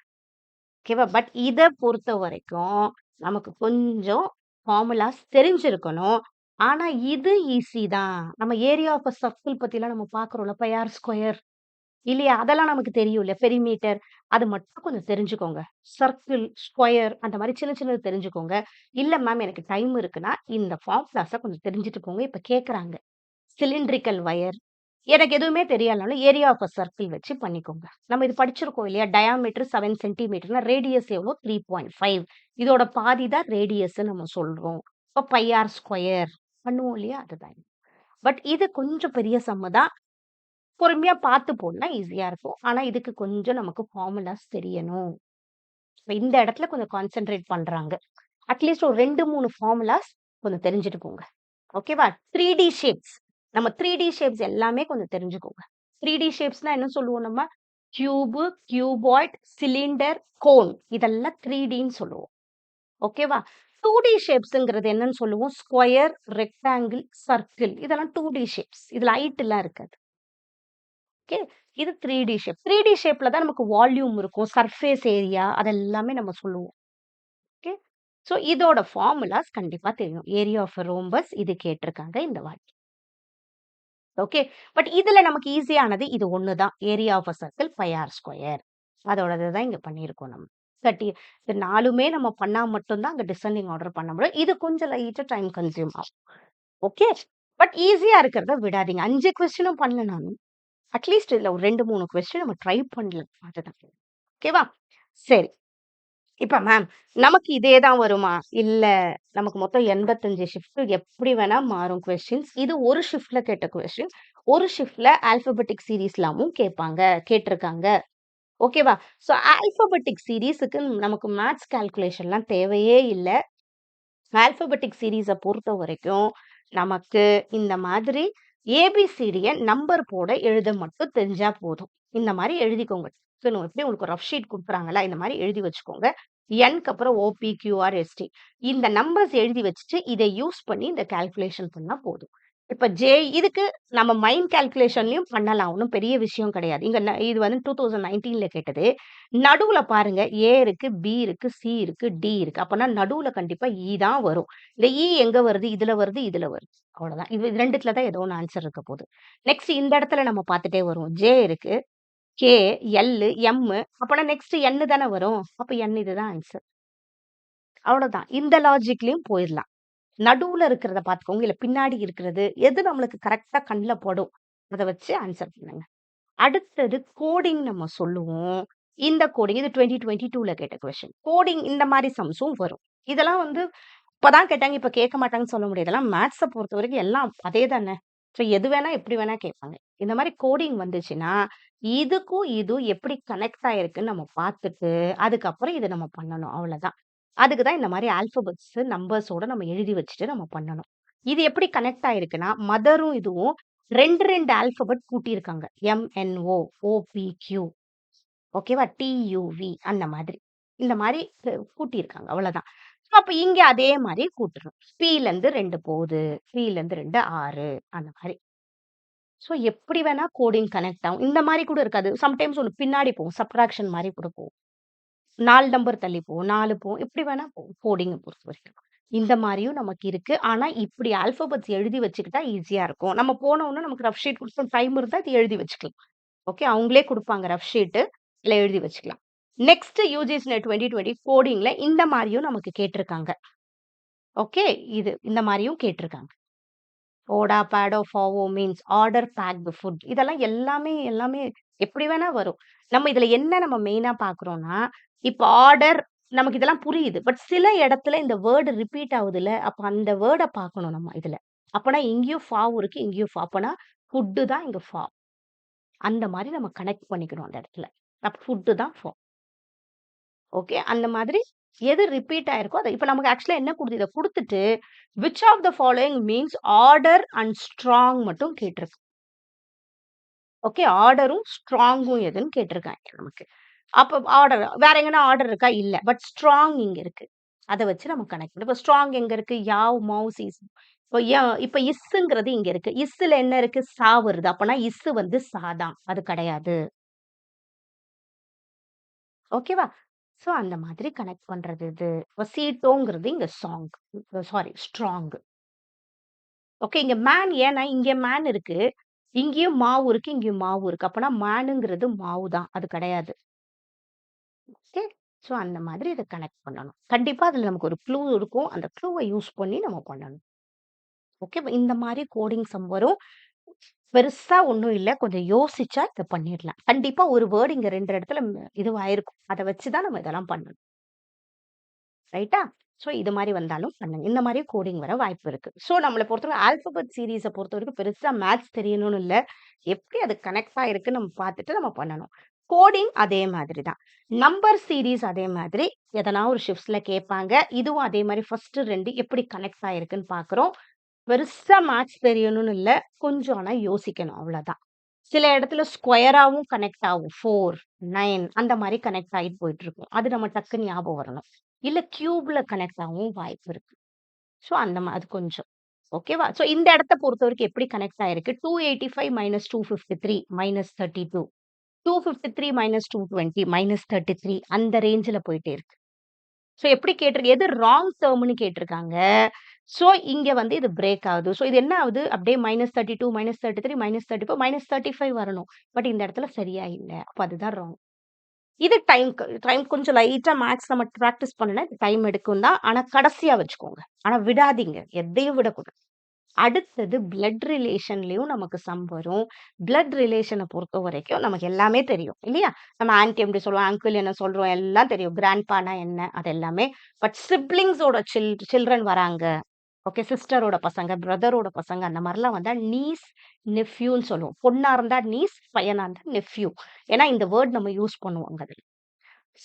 ஓகேவா? பட் இத பொறுத்தவரைக்கும் நமக்கு கொஞ்சம் ஃபார்முலாஸ் தெரிஞ்சிருக்கணும். ஆனா இது ஈஸி தான். நம்ம ஏரியா ஆஃப் அ சர்க்கிள் பத்திலாம் நம்ம பார்க்குறோம்ல. பை ஆர் ஸ்கொயர் இல்லையா? அதெல்லாம் நமக்கு தெரியும்ல. பெரிமீட்டர் அது மட்டும் கொஞ்சம் தெரிஞ்சுக்கோங்க. சர்க்கிள், ஸ்கொயர் அந்த மாரி சின்ன சின்னது தெரிஞ்சுக்கோங்க. இல்ல மேம் எனக்கு டைம் இருக்குன்னா, இந்த ஃபார்முலாஸ கொஞ்சம் தெரிஞ்சுட்டு போங்க. இப்ப கேட்கறாங்க. சிலிண்ட்ரிக்கல் வயர், எனக்கு எதுவுமே தெரியாதனால ஏரியா ஆஃப் அ சர்க்கிள் வச்சு பண்ணிக்கோங்க. நம்ம இது படிச்சிருக்கோம் இல்லையா? டயாமீட்டர் 7 சென்டிமீட்டர்னா ரேடியஸ் எவ்வளோ? 3.5. இதோட பாதி தான் ரேடியஸ்ன்னு நம்ம சொல்றோம். இப்ப பை ஆர் ஸ்கொயர் பண்ணுவோம் இல்லையா? அதுதான் இது. பட் இது கொஞ்சம் பெரிய சம்மு தான். பொறுமையா பார்த்து போடுனா ஈஸியா இருக்கும். ஆனா இதுக்கு கொஞ்சம் நமக்கு ஃபார்முலாஸ் தெரியணும். இப்ப இந்த இடத்துல கொஞ்சம் கான்சன்ட்ரேட் பண்றாங்க. அட்லீஸ்ட் ஒரு 2, 3 ஃபார்முலாஸ் கொஞ்சம் தெரிஞ்சுட்டு போங்க. ஓகேவா? 3டி ஷேப்ஸ். நம்ம 3டி ஷேப்ஸ் எல்லாமே கொஞ்சம் தெரிஞ்சுக்கோங்க. 3டி ஷேப்ஸ்னா என்ன சொல்லுவோம் நம்ம? கியூபு, கியூபாய்ட், சிலிண்டர், கோன் இதெல்லாம் 3டின்னு சொல்லுவோம். ஓகேவா? 2டி ஷேப்ஸ்ங்கிறது என்னன்னு சொல்லுவோம்? ஸ்கொயர், ரெக்டாங்கிள், சர்க்கிள் இதெல்லாம் 2டி ஷேப்ஸ். இதுல ஹைட்லாம் இருக்காது. ஓகே. இது 3டி ஷேப். 3டி ஷேப்ல தான் நமக்கு வால்யூம் இருக்கும். சர்ஃபேஸ் ஏரியா அதெல்லாமே நம்ம சொல்லுவோம். ஓகே. ஸோ இதோட ஃபார்முலாஸ் கண்டிப்பா தெரியும். ஏரியா ஆஃப் எ ரோம்பஸ் இது கேட்டிருக்காங்க இந்த வாட்டி. ஓகே. பட் இதுல நமக்கு ஈஸியானது இது ஒண்ணு தான். Area of a circle pi r square. அதோடது தான் இங்க பண்ணியிருக்கோம் நம்ம. 30 இது 4மே நம்ம பண்ணா மட்டும் தான் அங்க டிசெண்டிங் ஆர்டர் பண்ண முடியும். இது கொஞ்சம் லைட்டா டைம் கன்சியூம் ஆகும். ஓகே. பட் ஈஸியா இருக்கிறத விடாதீங்க. 5 கொஸ்டினும் பண்ணலனாலும், அட்லீஸ்ட் இதுல ஒரு 2, 3 கொஸ்டின் நம்ம ட்ரை பண்ணலாம். அதுதான். ஓகேவா? சரி. இப்ப மேம் நமக்கு இதே தான் வருமா? இல்ல. நமக்கு மொத்தம் 85 ஷிஃப்ட் எப்படி வேணா மாறும் கொஸ்டின்ஸ். இது ஒரு ஷிஃப்ட்ல கேட்ட கொஸ்டின். ஒரு ஷிஃப்ட்ல ஆல்பபெடிக் சீரிஸ்லாமும் கேட்பாங்க. கேட்டிருக்காங்க. ஓகேவா? ஸோ ஆல்பபெடிக் சீரிஸ்க்கு நமக்கு மேத்ஸ் கால்குலேஷன்லாம் தேவையே இல்ல. ஆல்பபெடிக் சீரிஸ பொறுத்தவரைக்கும், நமக்கு இந்த மாதிரி ஏபிசிடிய நம்பர் போட எழுத மட்டும் தெரிஞ்சா போதும். இந்த மாரி எழுதிக்கோங்க. எப்படி உங்களுக்கு ரஃப் ஷீட் குடுக்குறாங்கல்ல, இந்த மாரி எழுதி வச்சுக்கோங்க. என்க்கு அப்புறம் ஓபி, கியூஆர், எஸ்டி. இந்த நம்பர்ஸ் எழுதி வச்சுட்டு, இத யூஸ் பண்ணி இந்த கால்குலேஷன் பண்ணா போதும். இப்ப இதுக்கு நம்ம மைண்ட் கால்குலேஷன்லயும் பண்ணலாம். ஒண்ணும் பெரிய விஷயம் கிடையாது. இங்க இது வந்து 2019ல கேட்டது. நடுவுல பாருங்க ஏ இருக்கு, பி இருக்கு, சி இருக்கு, டி இருக்கு. அப்பன்னா நடுவுல கண்டிப்பா தான் வரும். இந்த எங்க வருது? இதுல வருது, இதுல வருது. அவ்வளவுதான். இது 2த்துல தான் ஏதோ ஒண்ணு ஆன்சர் இருக்க போது. நெக்ஸ்ட் இந்த இடத்துல நம்ம பார்த்துட்டே வருவோம். ஜே இருக்கு, கே, எல், எம் அப்பன்னா நெக்ஸ்ட் என் தானே வரும். அப்ப என் இதுதான் ஆன்சர். அவ்வளவுதான். இந்த லாஜிக்லயும் போயிரலாம். நடுவுல இருக்கிறத பார்த்துக்கோங்க. இல்ல பின்னாடி இருக்கிறது, எது நம்மளுக்கு கரெக்ட்டா கண்ல படும். அத வச்சு ஆன்சர் பண்ணுங்க. அடுத்தது கோடிங் நம்ம சொல்லுவோம். இந்த கோடிங் இது 2022ல கேட்ட கொஸ்டின். கோடிங் இந்த மாரி சம்ஸும் வரும். இதெல்லாம் வந்து இப்பதான் கேட்டாங்க, இப்ப கேட்க மாட்டாங்கன்னு சொல்ல முடியாது. இதெல்லாம் மேத்ஸ பொறுத்தவரைக்கும் எல்லாம் அதே தானே. ஸோ எது வேணா, எப்படி வேணா கேட்பாங்க. இந்த மாரி கோடிங் வந்துச்சுன்னா, இதுக்கும் இதுவும் எப்படி கனெக்ட் ஆயிருக்குன்னு நம்ம பார்த்துட்டு, அதுக்கப்புறம் இத நம்ம பண்ணணும். அவ்வளதான். அதுக்கு தான் இந்த மாரி ஆல்ஃபபெட்ஸ், நம்பர்ஸோட நம்ம எழுதி வச்சுட்டு நம்ம பண்ணணும். இது எப்படி கனெக்ட் ஆயிருக்குன்னா, மதரும் இதுவும் 2, 2 ஆல்ஃபபெட் கூட்டியிருக்காங்க. எம்என்ஓ, ஓபிக்யூ ஓகேவா? டியூவி அந்த மாதிரி. இந்த மாரி கூட்டியிருக்காங்க. அவ்வளதான். அப்ப இங்க அதே மாரி கூட்டணும். பிலருந்து 2 போகுது. பிலருந்து 2 6 அந்த மாரி. ஸோ எப்படி வேணா கோடிங் கனெக்ட் ஆகும். இந்த மாரி கூட இருக்காது. சம்டைம்ஸ் ஒண்ணு பின்னாடி போகும். சப்ட்ராக்ஷன் மாரி கூட போகும். 4 நம்பர் தள்ளி போகும். 4 போகும். எப்படி வேணா போகும். கோடிங்க பொறுத்தவரைக்கும். இந்த மாரியும் நமக்கு இருக்கு. ஆனா இப்படி ஆல்ஃபபெட்ஸ் எழுதி வச்சுக்கிட்டா ஈஸியா இருக்கும். நம்ம போனோனே நமக்கு ரஃப் ஷீட் குடுத்து டைம் இருந்தா இது எழுதி வச்சுக்கலாம். ஓகே. அவங்களே குடுப்பாங்க ரஃப் ஷீட்டு. இதுல எழுதி வச்சுக்கலாம். நெக்ஸ்ட் யுஜிசி நெட் 2020 கோடிங்ல இந்த மாரியும் நமக்கு கேட்டிருக்காங்க. ஓகே. இந்த மாரியும் கேட்டிருக்காங்க. ஓடா, பேடோ, ஃபாவோ மீன்ஸ் ஆர்டர் பேக்டு ஃபுட். இதெல்லாம் எல்லாமே எப்படி வேணா வரும். நம்ம இதுல என்ன நம்ம மெயினா பார்க்குறோம்னா, இப்ப ஆர்டர் நமக்கு இதெல்லாம் புரியுது. பட் சில இடத்துல இந்த வேர்ட் ரிப்பீட் ஆவுதுல்ல, அப்ப அந்த வேர்ட பார்க்கணும் நம்ம இதுல. அப்பனா இங்கேயும் ஃபாவ் இருக்கு, இங்கேயும் ஃபா. அப்பனா ஃபுட்டு தான் இங்க ஃபா. அந்த மாரி நம்ம கனெக்ட் பண்ணிக்கணும் அந்த இடத்துல. அப்ப ஃபுட்டு தான் ஃபா. ஓகே. அந்த மாதிரி எது ரிப்பீட் ஆயிருக்கோ அத இப்ப நமக்கு ஆக்சுவலா என்ன குடுத்து இத குடுத்துட்டு, which of the following means order and strong மட்டும் கேட்டிருக்கு. ஓகே. ஆர்டரும், ஸ்ட்ராங்கும் எதுன்னு கேட்டிருக்காங்க நமக்கு. அப்ப ஆர்டர் வேற எங்கனா ஆர்டர் இருக்கா? இல்ல. பட் ஸ்ட்ராங் இங்க இருக்கு. அத வச்சு நம்ம கனெக்ட் பண்ணணும். இப்ப ஸ்ட்ராங் எங்க இருக்கு? யாவ், மவ், சீஸ். இப்ப இப்ப இஸ்ஸுங்கிறது இங்க இருக்கு. இஸ்ஸுல என்ன இருக்கு? சா வருது. அப்பனா இஸ்ஸு வந்து சா தான். அது கிடையாது. ஓகேவா? ஸோ அந்த மாதிரி கனெக்ட் பண்றது இது. இப்ப சீட்டோங்கிறது இங்க சாங். Sorry strong. ஓகே. இங்க மேன் ஏன்னா இங்க மேன் இருக்கு. இங்கேயும் மாவு இருக்கு, இங்கேயும் மாவு இருக்கு. அப்பன்னா மேனுங்கிறது மாவு தான். அது கிடையாது. ஓகே. ஸோ அந்த மாதிரி இத கனெக்ட் பண்ணணும். கண்டிப்பா அதுல நமக்கு ஒரு க்ளூ இருக்கும். அந்த க்ளூவ யூஸ் பண்ணி நம்ம பண்ணணும். ஓகே. இந்த மாரி கோடிங் சம் வரும். பெருசா ஒண்ணும் இல்ல. கொஞ்சம் யோசிச்சா இத பண்ணிடலாம். கண்டிப்பா ஒரு வேர்ட் இங்க 2 இடத்துல இதுவாயிருக்கும். அத வச்சு தான் நம்ம இதெல்லாம் பண்ணணும். ரைட்டா? ஸோ இது மாரி வந்தாலும் பண்ணுங்க. இந்த மாரியும் கோடிங் வர வாய்ப்பு இருக்கு. ஸோ நம்மள பொறுத்தவரை ஆல்ஃபாபெட் சீரிஸ பொறுத்தவரைக்கும் பெருசா மேத்ஸ் தெரியணும்னு இல்ல. எப்படி அது கனெக்ட் ஆயிருக்குன்னு நம்ம பார்த்துட்டு நம்ம பண்ணணும். கோடிங் அதே மாதிரி தான். நம்பர் சீரிஸ் அதே மாதிரி எதனா ஒரு ஷிஃப்ட்ஸ்ல கேட்பாங்க. இதுவும் அதே மாரி ஃபர்ஸ்ட் 2 எப்படி கனெக்ட் ஆயிருக்குன்னு பார்க்குறோம். பெருசா மேத்ஸ் தெரியணும்னு இல்ல. கொஞ்சம் ஆனா யோசிக்கணும் அவ்வளோதான். சில இடத்துல ஸ்கொயராவும் கனெக்ட் ஆகும். 4, 9 அந்த மாரி கனெக்ட் ஆயிட்டு போயிட்டுருக்கும். அது நம்ம டக்குன்னு ஞாபகம் வரணும். இல்ல கியூப்ல கனெக்ட் ஆகவும் வாய்ப்பு இருக்கு. ஸோ அந்த அது கொஞ்சம். ஓகேவா? ஸோ இந்த இடத்த பொறுத்தவரைக்கும் எப்படி கனெக்ட் ஆயிருக்கு? 285 - 253 -32. 253 - 220 -33 அந்த ரேஞ்சுல போயிட்டே இருக்கு. ஸோ எப்படி கேட்டிருக்கு எது ராங் டெர்ம்ன்னு கேட்டிருக்காங்க. ஸோ இங்க வந்து இது பிரேக் ஆகுது. ஸோ இது என்ன ஆகுது? அப்படியே -32, -33, -34, -35 வரணும். பட் இந்த இடத்துல சரியா இல்ல. அப்ப அதுதான் ராங். இது டைம் கொஞ்சம் லைட்டா மேத்ஸ் நம்ம பிராக்டிஸ் பண்ணுனா டைம் எடுக்கும் தான். ஆனா கடைசியா வச்சுக்கோங்க. ஆனா விடாதீங்க. எதையும் விடக்கூடாது. அடுத்தது பிளட் ரிலேஷன்லயும் நமக்கு சம் வரும். பிளட் ரிலேஷன பொறுத்தவரைக்கும் நமக்கு எல்லாமே தெரியும். இல்லையா? நம்ம ஆன்டி எப்படி சொல்லுவோம், அங்கிள் என்ன சொல்றோம் எல்லாம் தெரியும். கிராண்ட்பானா என்ன அது எல்லாமே. பட் சிப்லிங்ஸோட சில்ட்ரன் வராங்க. ஓகே. சிஸ்டரோட பசங்க, பிரதரோட பசங்க அந்த மாரிலாம் வந்தா நீஸ், நெஃப்யூன்னு சொல்லுவோம். பொண்ணா இருந்தா நீஸ், பையனா இருந்தா நெஃப்யூ. ஏன்னா இந்த வேர்ட் நம்ம யூஸ் பண்ணுவோம் அங்க.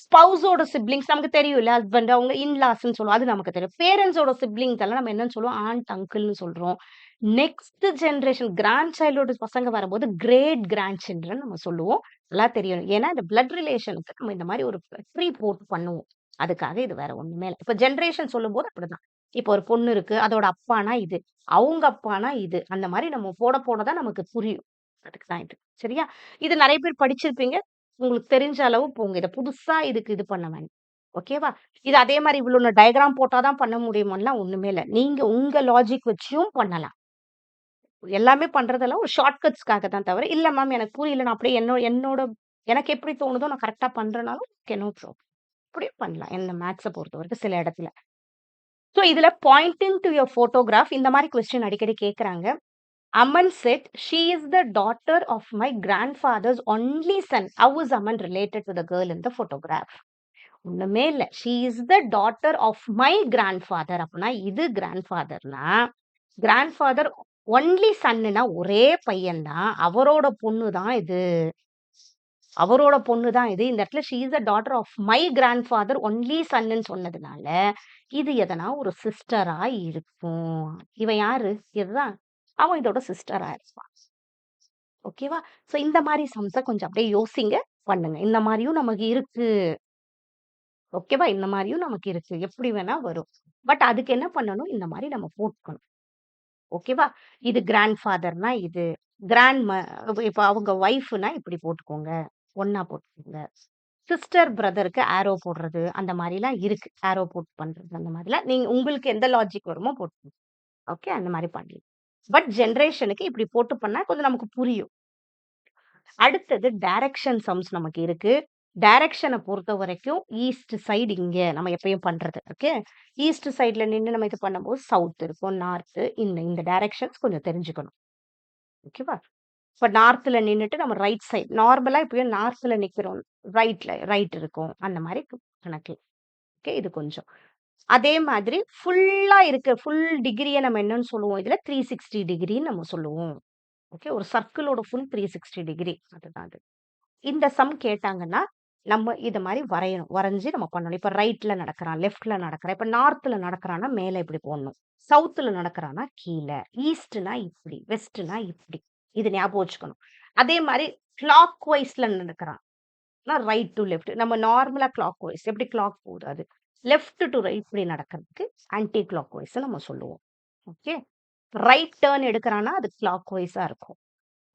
ஸ்பௌஸோட சிப்லிங்ஸ் நமக்கு தெரியும்ல. ஹஸ்பண்ட் அவங்க இன்லாஸ்ன்னு சொல்லுவோம். அது நமக்கு தெரியும். பேரண்ட்ஸோட சிப்லிங்ஸ் எல்லாம் நம்ம என்னன்னு சொல்லுவோம்? ஆன்ட், அங்கிள்ன்னு சொல்றோம். நெக்ஸ்ட் ஜெனரேஷன் கிராண்ட் சைல்டோட பசங்க வரும்போது கிரேட் கிராண்ட் சில்ட்ரன் நம்ம சொல்லுவோம். எல்லாம் தெரியும். ஏன்னா இந்த பிளட் ரிலேஷனுக்கு நம்ம இந்த மாரி ஒரு ட்ரீ போட்டு பண்ணுவோம். அதுக்காக இது வேற ஒண்ணுமே இல்ல. இப்ப ஜெனரேஷன் சொல்லும்போது அப்படிதான். இப்போ ஒரு பொண்ணு இருக்கு. அதோட அப்பானா இது. அவங்க அப்பானா இது. அந்த மாரி நம்ம போட போட தான் நமக்கு புரியும். அதுக்கு தான் இது. சரியா? இது நெறைய பேர் படிச்சிருப்பீங்க. உங்களுக்கு தெரிஞ்ச அளவு போங்க. இத புதுசா இதுக்கு இது பண்ண வேண்டாம். ஓகேவா? இது அதே மாரி இவ்ளோ டயகிராம் போட்டா தான் பண்ண முடியுமான்லாம் ஒண்ணுமே இல்ல. நீங்க உங்க லாஜிக் வச்சும் பண்ணலாம். எல்லாமே பண்றதெல்லாம் ஒரு ஷார்ட் கட்ஸ்க்காக தான் தவிர, இல்ல மேம் எனக்கு புரியல. நான் அப்படியே என்னோட எனக்கு எப்படி தோணுதோ நான் கரெக்ட்டா பண்றேனாலும் ஓகே நோ ப்ராப்ளம். அப்படியே பண்ணலாம். என்ன மேத்ஸ பொறுத்தவரைக்கும் சில இடத்துல. ஸோ இதுல பாயிண்டிங் டூ யூர் ஃபோட்டோகிராஃப் இந்த மாரி கொஸ்டின் அடிக்கடி கேட்கறாங்க. Aman said, "She is the daughter of my grandfather's only son." How is Aman related to the girl in the photograph? ஒண்ணுமே இல்ல. She is the daughter of my grandfather. அப்பனா இது grandfatherனா, grandfather only sonனா ஒரே பையன் தான். அவரோட பொண்ணு தான் இது. அவரோட பொண்ணு தான் இது. இந்த இடத்துல she is the daughter of my grandfather only சன்னுன்னு சொன்னதுனால, இது எதனா ஒரு சிஸ்டரா இருக்கும். இவ யாரு? இதுதான். அவன் இதோட சிஸ்டரா இருப்பான். ஓகேவா? ஸோ இந்த மாரி சம்ஸ கொஞ்சம் அப்படியே யோசிங்க, பண்ணுங்க. இந்த மாரியும் நமக்கு இருக்கு. ஓகேவா? இந்த மாரியும் நமக்கு இருக்கு. எப்படி வேணா வரும். பட் அதுக்கு என்ன பண்ணணும்? இந்த மாரி நம்ம போட்டுக்கணும். ஓகேவா? இது கிராண்ட்ஃபாதர்னா இது. கிராண்ட் ம இப்ப அவங்க ஒய்ஃப்னா இப்படி போட்டுக்கோங்க. ஒண்ணா போட்டுக்கோங்க. சிஸ்டர், பிரதருக்கு ஆரோ போடுறது, அந்த மாரிலாம் இருக்கு. ஆரோ போட்டு பண்றது அந்த மாரிலாம். நீங்க உங்களுக்கு எந்த லாஜிக் வருமோ போட்டுக்கோங்க. ஓகே. அந்த மாரி பண்ணலாம். பட் ஜெனரேஷனுக்கு இப்படி போட்டு பண்ணா கொஞ்சம் நமக்கு புரியும். அடுத்தது டைரக்ஷன் சம்ஸ் நமக்கு இருக்கு. டைரக்ஷன பொறுத்தவரைக்கும் ஈஸ்ட் சைடு இங்க நம்ம எப்பயும் பண்றது. ஓகே. ஈஸ்ட் சைட்ல நின்னு நம்ம இது பண்ணும்போது சவுத் இருக்கும், நார்த் இந்த இந்த டைரக்ஷன்ஸ் கொஞ்சம் தெரிஞ்சுக்கணும். ஓகேவா? இப்ப நார்த்ல நின்னுட்டு நம்ம ரைட் சைட் நார்மலா இப்பயும் நார்த்ல நிக்கிறோம். ரைட் இருக்கும். அந்த மாரி கணக்கு. ஓகே. இது கொஞ்சம். அதே மாதிரி ஃபுல்லா இருக்க ஃபுல் டிகிரிய நம்ம என்னன்னு சொல்லுவோம்? இதுல 360 டிகிரின்னு நம்ம சொல்லுவோம். ஓகே. ஒரு சர்க்கிளோட ஃபுல் 360 டிகிரி. அதுதான் அது. இந்த சம் கேட்டாங்கன்னா, நம்ம இத மாரி வரையணும். வரைஞ்சு நம்ம பண்ணணும். இப்ப ரைட்ல நடக்குறான், லெஃப்ட்ல நடக்குறான். இப்ப நார்த்ல நடக்குறான்னா மேல இப்படி போடணும். சவுத்ல நடக்குறான்னா கீழ. ஈஸ்ட்னா இப்படி, வெஸ்ட்னா இப்படி. இது ஞாபகம் வச்சுக்கணும். அதே மாரி கிளாக் வைஸ்ல நடக்குறான்னா ரைட் டூ லெஃப்ட். நம்ம நார்மலா கிளாக் வைஸ் எப்படி கிளாக் போகுது அது. லெஃப்ட் டூ ரைட் இப்படி நடக்கிறதுக்கு ஆன்டி கிளாக் வைஸ் நம்ம சொல்லுவோம். ஓகே. ரைட் டர்ன் எடுக்குறான்னா அது கிளாக் வைஸா இருக்கும்.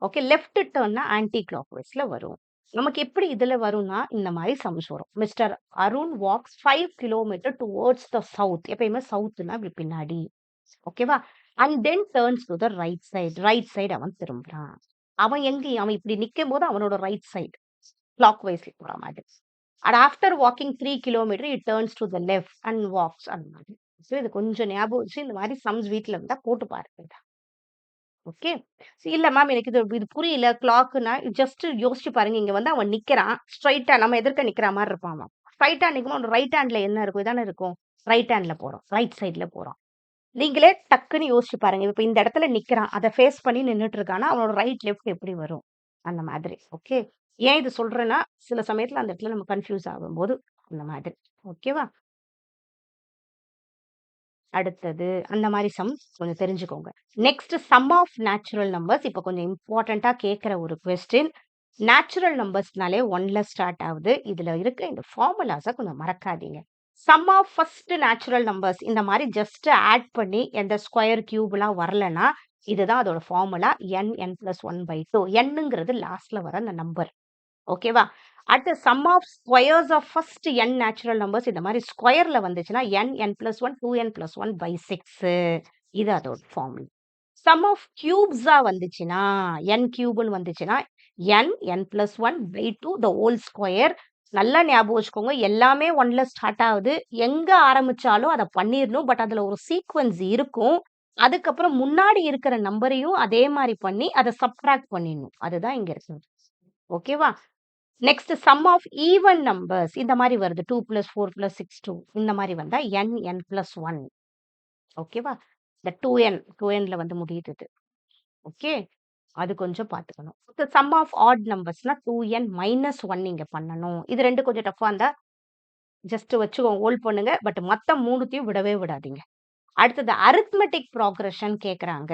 ஓகே. லெஃப்ட் டர்ன்னா ஆன்டி கிளாக் வைஸ்ல வரும். நமக்கு எப்படி இதுல வரும்னா, இந்த மாரி சம்ஸ் வரும். Mister Arun walks 5 kilometre towards the south. எப்பயுமே சவுத்னா இப்படி பின்னாடி. ஓகேவா? And then turns to the right side. Right side அவன் திரும்புறான். அவன் இப்படி நிக்கும்போது அவனோட ரைட் சைடு. கிளாக் வைஸ்ல போற மாதிரி. And after walking 3 kilometre it turns to the left and walks அந்த மாதிரி. ஸோ இது கொஞ்சம் ஞாபகம் வச்சு இந்த மாரி சம்ஸ் வீட்ல இருந்தா போட்டு பாருங்க. ஓகே. இல்ல மேம் எனக்கு இது புரியல கிளாக்குன்னா ஜஸ்ட் யோசிச்சு பாருங்க. இங்க வந்து அவன் நிக்கிறான். ஸ்ட்ரெய்ட்டா நம்ம எதிர்க்க நிக்கிற மாரி இருப்பான் அவன். ஸ்ட்ரெய்ட்டா நிக்கும்போது அவன் ரைட் ஹேண்ட்ல என்ன இருக்கும்? இதானே இருக்கும். ரைட் ஹேண்ட்ல போறோம். ரைட் சைட்ல போறோம். நீங்களே டக்குன்னு யோசிச்சு பாருங்க. இப்ப இந்த இடத்துல நிக்கிறான். அத ஃபேஸ் பண்ணி நின்னுட்டு இருக்கான்னா, அவனோட ரைட், லெஃப்ட் எப்படி வரும்? அந்த மாதிரி. ஓகே. ஏன் இது சொல்றேன்னா, சில சமயத்துல அந்த இடத்துல நம்ம கன்ஃப்யூஸ் ஆகும்போது அந்த மாதிரி. ஓகேவா? அடுத்தது அந்த மாரி சம் கொஞ்சம் தெரிஞ்சுக்கோங்க. Next sum of natural numbers இப்ப கொஞ்சம் இம்பார்ட்டன்ட்டா கேட்கிற ஒரு கொஸ்டின். நேச்சுரல் நம்பர்ஸ்னாலே 1ல ஸ்டார்ட் ஆகுது. இதுல இருக்க இந்த ஃபார்முலாஸ கொஞ்சம் மறக்காதீங்க. Sum of first natural numbers இந்த மாரி ஜஸ்ட் ஆட் பண்ணி எந்த ஸ்கொயர், கியூப்லாம் வரலன்னா, இதுதான் அதோட ஃபார்முலா n+1/2. nங்கிறது லாஸ்ட்ல வர அந்த நம்பர். ஓகேவா? அடுத்து sum of squares of first n natural numbers இந்த மாரி ஸ்கொயர்ல வந்துச்சுன்னா n+1 2n+1/6 இது அதோட ஃபார்முலா. சம் ஆஃப் கியூப்ஸா வந்துச்சுன்னா n கியூப்ன்னு வந்துச்சுன்னா n+1/2 த ஹோல் ஸ்கொயர். நல்லா ஞாபகம் வச்சுக்கோங்க. எல்லாமே 1ல ஸ்டார்ட் ஆகுது. எங்க ஆரம்பிச்சாலும் அத பண்ணிரணும். பட் அதுல ஒரு சீக்வென்ஸ் இருக்கும். அதுக்கப்புறம் முன்னாடி இருக்கிற நம்பரையும் அதே மாரி பண்ணி அத சப்ட்ராக்ட் பண்ணிடணும். அதுதான் இங்க இருக்கு. ஓகேவா? Next sum of even numbers இந்த மாரி வருது. 2 + 4 + 6 2 இந்த மாரி வந்தா n+1 ஓகேவா? இந்த 2nல வந்து முடியுது இது. ஓகே. அது கொஞ்சம் பார்த்துக்கணும். சம் ஆஃப் ஆட் நம்பர்ஸ்னா 2n-1 இங்க பண்ணணும். இது 2 கொஞ்சம் டஃப்பா இருந்தா ஜஸ்ட் வச்சுக்கோங்க. ஹோல்ட் பண்ணுங்க. பட் மத்த 3த்தையும் விடவே விடாதீங்க. அடுத்தது அரித்மெட்டிக் ப்ராக்ரஷன் கேட்குறாங்க.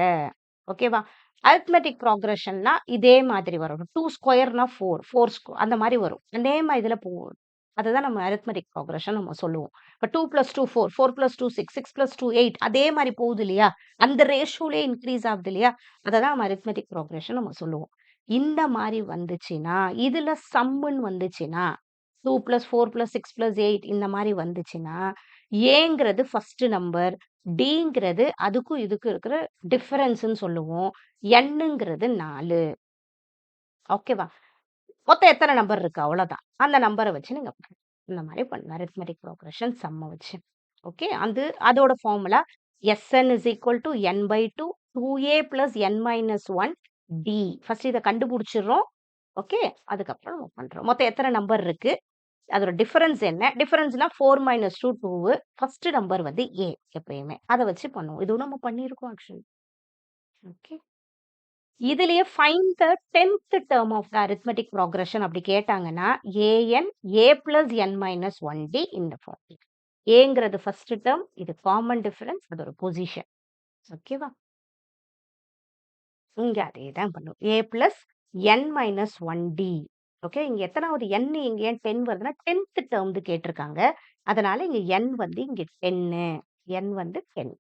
ஓகேவா? அரித்மெட்டிக் ப்ராக்ரஷன்னா இதே மாதிரி வரும். 2 ஸ்கொயர்னா 4, 4 அந்த மாரி வரும். அதே மாரி இதுல போகும். அதுதான் நம்ம அரித்மெட்டிக் ப்ராக்ரஷன் நம்ம சொல்லுவோம். இப்ப 2 + 2 4, 4 + 2 6, 6 + 2 8 அதே மாரி போகுது இல்லையா? அந்த ரேஷியோலயே இன்கிரீஸ் ஆகுது இல்லையா? அததான் நம்ம அரித்மெட்டிக் ப்ராக்ரஷன் நம்ம சொல்லுவோம். இந்த மாரி வந்துச்சுன்னா, இதுல சம்முன்னு வந்துச்சுன்னா, 2 + 4 + 6 + 8 இந்த மாரி வந்துச்சுன்னா, ஏங்கிறது ஃபர்ஸ்ட் நம்பர், டிங்கிறது அதுக்கும் இதுக்கும் இருக்கிற டிஃபரன்ஸ்ன்னு சொல்லுவோம். எண்ணுங்கிறது 4. ஓகேவா? மொத்தம் எத்தன நம்பர் இருக்கு அவ்வளோதான். அந்த நம்பர வச்சு நீங்க இந்த மாரி பண்ணலாம். அரித்மெட்டிக் ப்ரோக்ரஷன் சம்ம வச்சு. ஓகே. அதோட formula Sn = n/2 2a + n-1 d. First இத கண்டுபிடிச்சிடுறோம். ஓகே. அதுக்கப்புறம் நம்ம பண்றோம். மொத்தம் எத்தன நம்பர் இருக்கு? அதோட டிஃபரன்ஸ் என்ன? டிஃபரன்ஸ்னா 4 - 2 2. ஃபர்ஸ்ட் நம்பர் வந்து a எப்பயுமே. அத வச்சு பண்ணுவோம். இதுவும் நம்ம பண்ணியிருக்கோம் ஆக்சுவலி. ஓகே. இதுலயே find the 10th term of the arithmetic progression அப்படி கேட்டாங்கன்னா, an a + n-1d இந்த ஃபார்ம். ஏங்கிறது ஃபர்ஸ்ட் டெர்ம். இது காமன் டிஃபரன்ஸ். அதோட பொசிஷன். ஓகேவா? இங்க அதே தான் பண்ணும். a + n-1d. ஓகே. இங்க எத்தனாவது n இங்க ஏன் 10 வருதுன்னா 10th டெர்ம்து கேட்டிருக்காங்க. அதனால இங்க n வந்து இங்க 10. n வந்து 10.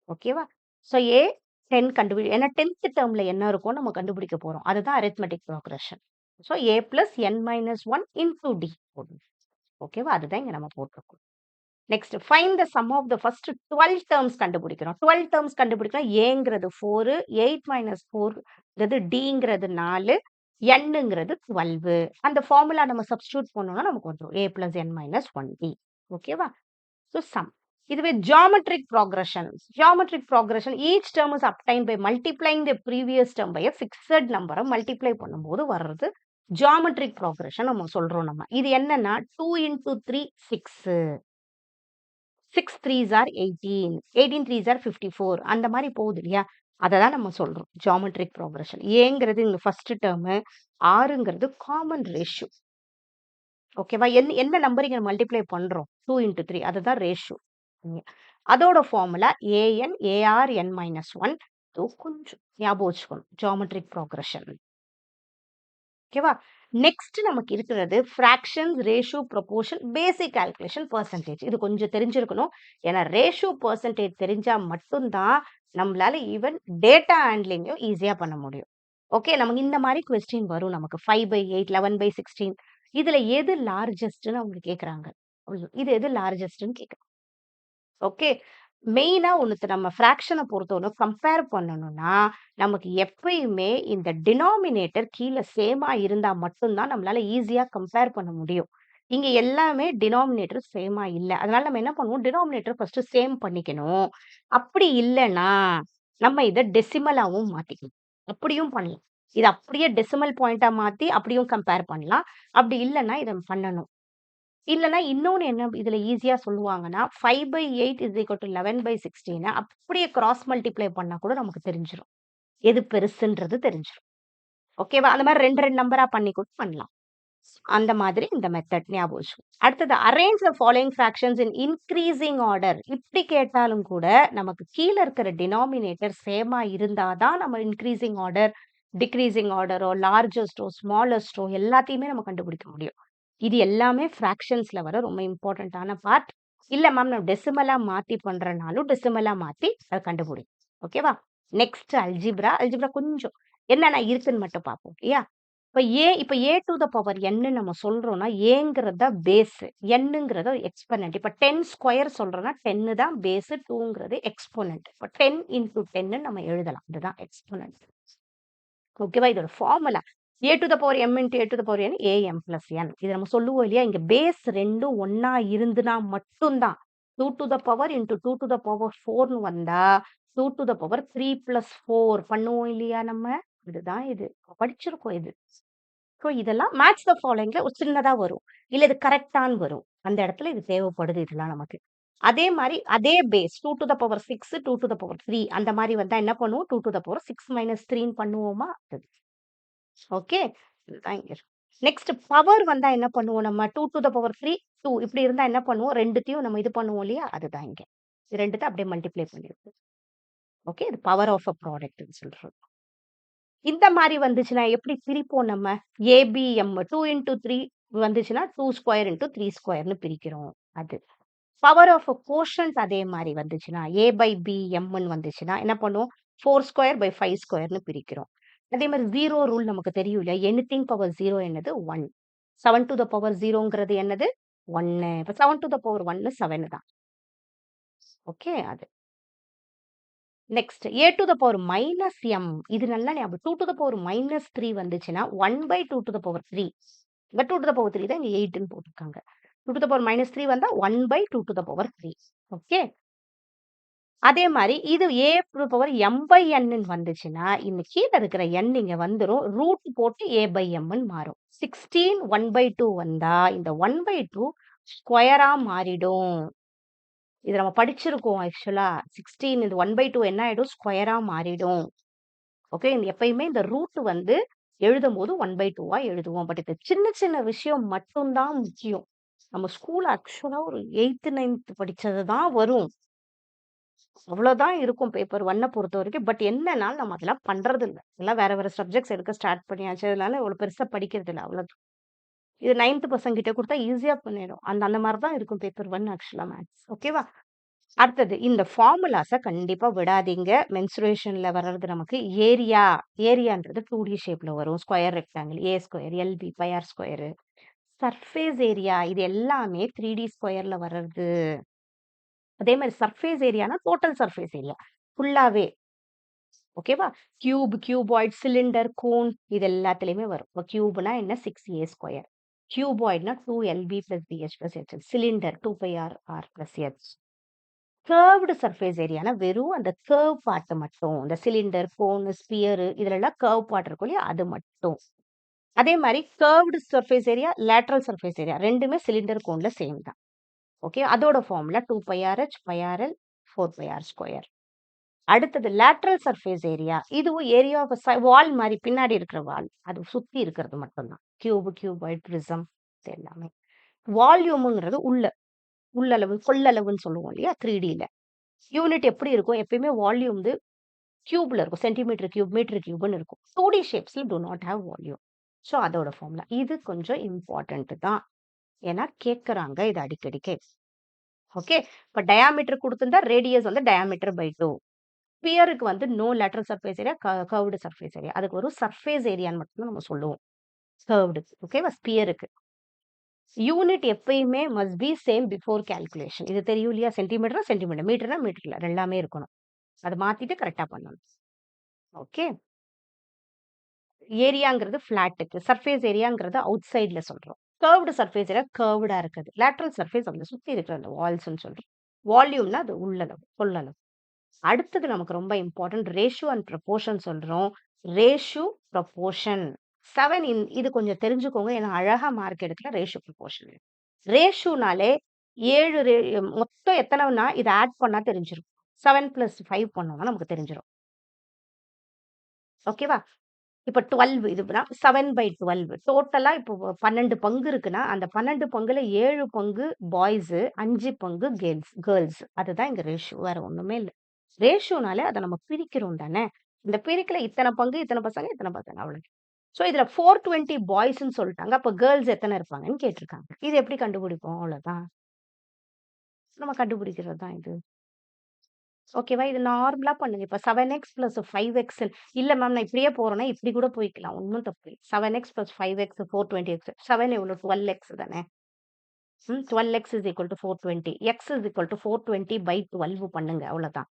ஓகேவா? ஸோ A 10 ஏன்னா 10th டெர்ம்ல என்ன இருக்கும்னு நம்ம கண்டுபிடிக்க போறோம். அதுதான் arithmetic progression. So A + n-1 into D போடணும். ஓகேவா? அதுதான் இங்க நம்ம போட்டிருக்கோம். Next find the sum of the first 12 terms கண்டுபிடிக்கிறோம். 12 டெர்ம்ஸ் கண்டுபிடிக்கணும். Aங்கிறது 4, 8 - 4ங்கிறது Dங்கிறது 4, Nங்கிறது 12. அந்த ஃபார்முலா நம்ம சப்ஸ்டிட்யூட் பண்ணோம்னா நமக்கு வந்துரும். A + n-1D. ஓகேவா? So sum. இதுவே geometric progression each term is obtained by multiplying the previous term by a fixed number multiply பண்ணும்போது வர்றது geometric progression நம்ம சொல்றோம் நம்ம. இது என்னன்னா 2 × 3 6. 6 3s are 18. 18 3s are 54. அந்த மாதிரி போகுது இல்லையா? அததான் நம்ம சொல்றோம். geometric progression. ஏங்கிறது இங்க ஃபர்ஸ்ட் டேர்ம், ஆறுங்கிறது காமன் ரேஷியோ. ஓகேவா? என்ன நம்பர் இங்க மல்டிப்ளை பண்றோம்? 2 × 3 அதுதான் ரேஷியோ. அதோட ஃபார்முலா an ar n-1 கொஞ்சம் ஞாபகம் வச்சுக்கணும். Geometric progression. ஓகேவா? நெக்ஸ்ட் நமக்கு இருக்கிறது ஃபிராக்ஷன்ஸ், ரேஷியோ, ப்ரொபோர்ஷன், பேசிக் கால்குலேஷன், பெர்சன்டேஜ். இது கொஞ்சம் தெரிஞ்சிருக்கணும். ஏன்னா ரேஷியோ, பெர்சன்டேஜ் தெரிஞ்சா மட்டும்தான் நம்மளால ஈவன் டேட்டா ஹேண்ட்லிங்கும் ஈஸியா பண்ண முடியும். ஓகே. நமக்கு இந்த மாதிரி கொஸ்டின் வரும் நமக்கு 5/8, 11/16. இதுல எது லார்ஜஸ்ட்னு அவங்க கேக்குறாங்க. இது எது லார்ஜஸ்ட்னு கேக்குறாங்க. ஓகே. மெயினா ஒண்ணுத்த நம்ம ஃபிராக்ஷன பொறுத்தவரை கம்பேர் பண்ணணும்னா, நமக்கு எப்பயுமே இந்த டினாமினேட்டர் கீழ சேமா இருந்தா மட்டும் தான் நம்மளால ஈஸியா கம்பேர் பண்ண முடியும். இங்க எல்லாமே டினாமினேட்டர் சேமா இல்ல. அதனால நம்ம என்ன பண்ணுவோம், டினாமினேட்டர் ஃபர்ஸ்ட் சேம் பண்ணிக்கணும். அப்படி இல்லன்னா, நம்ம இத டெசிமலாவும் மாத்திக்கலாம். அப்படியும் பண்ணலாம். இத அப்படியே டெசிமல் பாயிண்ட்டா மாத்தி அப்படியும் கம்பேர் பண்ணலாம். அப்படி இல்லன்னா இத பண்ணணும். இல்லன்னா இன்னொன்னு என்ன இதுல ஈஸியா சொல்லுவாங்கன்னா, 5/8 11/16 அப்படியே கிராஸ் மல்டிப்ளை பண்ணா கூட நமக்கு தெரிஞ்சிரும். எது பெருசுன்றது தெரிஞ்சிரும். ஓகேவா? அந்த மாரி 2, 2 நம்பரா பண்ணி கூட பண்ணலாம். அந்த மாதிரி இந்த மெத்தட் ஞாபகம் வச்சுக்கணும். அடுத்தது arrange the following fractions in increasing order. இப்படி கேட்டாலும் கூட நமக்கு கீழ இருக்கிற டினாமினேட்டர் சேமா இருந்தா தான் நம்ம இன்கிரீசிங் ஆர்டர், டிக்ரீசிங் ஆர்டரோ, லார்ஜஸ்ட்டோ, ஸ்மாலஸ்ட்டோ எல்லாத்தையுமே நம்ம கண்டுபிடிக்க முடியும். இது எல்லாமே ஃபிராக்ஷன்ஸ்ல வர ரொம்ப இம்பார்ட்டன்ட்டான பார்ட். இல்ல மேம் நான் டெசிமலா மாத்தி பண்றேன்னாலும், டெசிமலா மாத்தி அத கண்டுபிடிங்க. ஓகேவா? Next algebra. அல்ஜீப்ரா கொஞ்சம் என்னென்ன இருக்குன்னு மட்டும் பார்ப்போம். இல்லையா? இப்ப ஏ டூ த பவர் என்னு நம்ம சொல்றோம்னா, ஏங்கிறது தான் பேஸ். எண்ணுங்கிறது எக்ஸ்போனன்ட். இப்ப 10 ஸ்கொயர் சொல்றோம்னா 10 தான் பேஸ், 2ங்கிறது எக்ஸ்போனன்ட். இப்ப 10 இன்டு 10 நம்ம எழுதலாம். இதுதான் எக்ஸ்போனன்ட். ஓகேவா? இதோட formula a to the power m into a to the power n a m plus n. இது நம்ம சொல்லுவோம் இல்லையா? இங்க பேஸ் 2ம் ஒண்ணா இருந்துனா மட்டும் தான் 2 to the power into 2 to the power 4ன்னு வந்தா 2 டூ த பவர் 3 பிளஸ் 4 பண்ணுவோம் இல்லையா நம்ம? இதுதான் இது. படிச்சிருக்கோம் இது. ஸோ இதெல்லாம் மேட்ச் த ஃபாலோயிங்ல ஒரு சின்னதா வரும். இல்ல இது கரெக்ட்டான்னு வரும். அந்த இடத்துல இது தேவைப்படுது இதெல்லாம் நமக்கு. அதே மாரி அதே base 2 to the power 6, 2 to the power 3 அந்த மாரி வந்தா என்ன பண்ணுவோம்? 2 டூ த பவர் 6 மைனஸ் 3ன்னு பண்ணுவோமா? அது. ஓகே. இதுதான் இங்க இருக்கு. நெக்ஸ்ட் பவர் வந்தா என்ன பண்ணுவோம் நம்ம? 2 டூ த பவர் 3, 2 இப்படி இருந்தா என்ன பண்ணுவோம்? 2த்தையும் நம்ம இது பண்ணுவோம் இல்லையா? அதுதான் இங்க. இது 2த்த அப்படியே மல்டிப்ளை பண்ணிருவோம். ஓகே. இது பவர் ஆஃப் அ ப்ராடக்ட்ன்னு சொல்றோம். இந்த மாரி வந்துச்சுன்னா எப்படி பிரிப்போம் நம்ம? ஏபிஎம் 2 இன்டு 3 வந்துச்சுன்னா 2 ஸ்கொயர் இன்டு 3 ஸ்கொயர்ன்னு பிரிக்கிறோம். அது. பவர் ஆஃப் அ கோஷன்ட் அதே மாரி வந்துச்சுன்னா, ஏ பை பி எம்ன்னு வந்துச்சுன்னா என்ன பண்ணுவோம்? 4 ஸ்கொயர் பை 5 ஸ்கொயர்ன்னு பிரிக்கிறோம். அதே மாரி 0 ரூல் நமக்கு தெரியும் இல்லையா? எனிதிங் பவர் 0 என்னது? 1. 7 டூ த பவர் 0ங்கிறது என்னது? 1. இப்ப 7 டூ த பவர் 1 7 தான். ஓகே. அது. Next A to the power minus M. இது நல்லா ஞாபகம். 2 டூ த பவர் மைனஸ் 3 வந்துச்சுன்னா 1/2 டூ த பவர் 3. இங்க 2 டூ த பவர் 3 தான் இங்க 8ன்னு போட்டுருக்காங்க. 2 டூ த பவர் மைனஸ் 3 வந்தா 1/2 டூ த பவர் 3. ஓகே. அதே மாரி இது ஏ டூ த பவர் m/nன்னு வந்துச்சுன்னா, இந்த கீழ இருக்கிற n இங்க வந்துரும். ரூட் போட்டு a/mன்னு மாறும். 16 1/2 வந்தா இந்த 1/2 ஸ்கொயரா மாறிடும். இது நம்ம படிச்சிருக்கோம் ஆக்சுவலா. 16 இது 1/2 என்ன ஆயிடும்? ஸ்கொயரா மாறிடும். ஓகே. எப்பயுமே இந்த ரூட் வந்து எழுதும்போது 1/2வா எழுதுவோம். பட் இது சின்ன சின்ன விஷயம் மட்டும் தான் முக்கியம். நம்ம ஸ்கூல் ஆக்சுவலா ஒரு 8த், 9த் படிச்சது தான் வரும். அவ்வளோதான் இருக்கும் பேப்பர் 1 பொறுத்தவரைக்கும். பட் என்னன்னா, நம்ம அதெல்லாம் பண்றதில்ல. எல்லாம் வேற வேற சப்ஜெக்ட்ஸ் எடுக்க ஸ்டார்ட் பண்ணியாச்சு. அதனால இவ்வளோ பெருசா படிக்கிறதில்ல. அவ்வளோதான். இது 9த் பசங்கிட்ட குடுத்தா ஈஸியா பண்ணிடும். அந்த அந்த மாரி தான் இருக்கும் பேப்பர் 1 ஆக்சுவலா மேத்ஸ். ஓகேவா? அடுத்தது இந்த ஃபார்முலாஸ கண்டிப்பா விடாதீங்க. மென்சுரேஷன்ல வர்றது நமக்கு ஏரியா. ஏரியான்றது 2டி ஷேப்ல வரும். Square rectangle, A square, LB, pi R square. Surface area இது எல்லாமே 3டி ஸ்கொயர்ல வர்றது. அதே மாரி சர்ஃபேஸ் ஏரியானா டோட்டல் சர்ஃபேஸ் ஏரியா. ஃபுல்லாவே. ஓகேவா? கியூபாய்ட், சிலிண்டர், கோன் இது எல்லாத்துலயுமே வரும். இப்ப கியூப்னா என்ன? 6a square. கியூபாய்ட்னா 2lb plus bh plus h. Cylinder 2 pi r r plus h. Curved surface ஏரியானா வெறும் அந்த கர்வ் பார்ட் மட்டும். இந்த சிலிண்டர், கோன், ஸ்பியர் இதுலலாம் கர்வ் பார்ட் இருக்கும் இல்லையா? அது மட்டும். அதே மாரி curved surface area, lateral surface area 2மே சிலிண்டர், கோன்ல சேம் தான். ஓகே. அதோட formula 2 pi RH pi RL 4 pi R square. அடுத்தது லேட்டரல் சர்ஃபேஸ் ஏரியா. இதுவும் ஏரியா ஆஃப் வால் மாரி பின்னாடி இருக்கிற வால். அது சுத்தி இருக்கிறது மட்டும் தான். கியூபாய்ட், பிரிசம் இது எல்லாமே. வால்யூம்ங்கிறது உள்ளளவு, கொள்ளளவுன்னு சொல்லுவோம் இல்லையா? 3Dல. யூனிட் எப்படி இருக்கும்? எப்பயுமே வால்யூம் வந்து கியூப்ல இருக்கும். சென்டிமீட்டர் கியூப், மீட்டர் கியூப்ன்னு இருக்கும். 2டி ஷேப்ஸ்ல do not have volume. So அதோட ஃபார்முலா. இது கொஞ்சம் இம்பார்ட்டன்ட் தான். ஏன்னா கேட்கறாங்க இது அடிக்கடிக்கு. ஓகே. இப்ப டயாமீட்டர் குடுத்திருந்தா ரேடியஸ் வந்து டயாமீட்டர் பை 2. ஸ்பியருக்கு வந்து no lateral surface area, curved surface area. அதுக்கு ஒரு சர்ஃபேஸ் ஏரியான்னு மட்டும் தான் நம்ம சொல்லுவோம். கர்வ்டுக்கு. ஓகேவா? ஸ்பியருக்கு. யூனிட் எப்பயுமே must be same before calculation. இது தெரியும் இல்லையா? சென்டிமீட்டர்னா சென்டிமீட்டர், மீட்டர்னா மீட்டர்ல எல்லாமே இருக்கணும். அத மாத்திட்டு கரெக்ட்டா பண்ணணும். ஓகே. ஏரியாங்கிறது ஃப்ளாட்டுக்கு. சர்ஃபேஸ் ஏரியாங்கிறது அவுட் சைட்ல சொல்றோம். கர்வ்டு சர்ஃபேஸ் ஏரியா கர்வ்டா இருக்குது. லேட்டரல் சர்ஃபேஸ் அந்த சுத்தி இருக்கிற அந்த வால்ஸ்ன்னு சொல்றோம். வால்யூம்னா அது உள்ளளவு, கொள்ளளவு. அடுத்தது நமக்கு ரொம்ப இம்பார்ட்டன்ட் ரேஷியோ அண்ட் ப்ரொபோர்ஷன் சொல்றோம். ரேஷியோ, ப்ரொபோர்ஷன் 7 இது கொஞ்சம் தெரிஞ்சுக்கோங்க. ஏன்னா அழகா மார்க் எடுக்கலாம் ரேஷியோ, ப்ரொபோர்ஷன். ரேஷியோனாலே 7 மொத்தம் எத்தனைன்னா இத ஆட் பண்ணா தெரிஞ்சிரும். 7 + 5 பண்ணோம்னா நமக்கு தெரிஞ்சிரும். ஓகேவா? இப்ப 12 இதுனா 7/12 டோட்டலா இப்போ 12 பங்கு இருக்குன்னா, அந்த 12 பங்குல 7 பங்கு பாய்ஸு, 5 பங்கு கேர்ல்ஸ். அதுதான் இங்க ரேஷியோ. வேற ஒண்ணுமே இல்ல. ரேஷியோனாலே அத நம்ம பிரிக்கிறோம் தானே! இந்த பிரிக்கல இத்தன பங்கு, இத்தன பசங்க, இத்தன பசங்க அவ்வளோதான். ஸோ இதுல 420 பாய்ஸ்ன்னு சொல்ட்டாங்க. அப்ப கேர்ல்ஸ் எத்தன இருப்பாங்கன்னு கேட்டுருக்காங்க. இது எப்படி கண்டுபிடிப்போம்? அவ்வளோதான். நம்ம கண்டுபிடிக்கிறது தான் இது. ஓகேவா? இது நார்மலா பண்ணுங்க. இப்ப 7x + 5x இல்ல மேம் நான் இப்படியே போறேன்னா, இப்படி கூட போய்க்கலாம். ஒண்ணும் தப்பு இல்ல. 7x + 5x 420x 7 எவ்வளோ? 12x தானே. 12x = 420. x = 420/12 பண்ணுங்க. அவ்வளோதான்.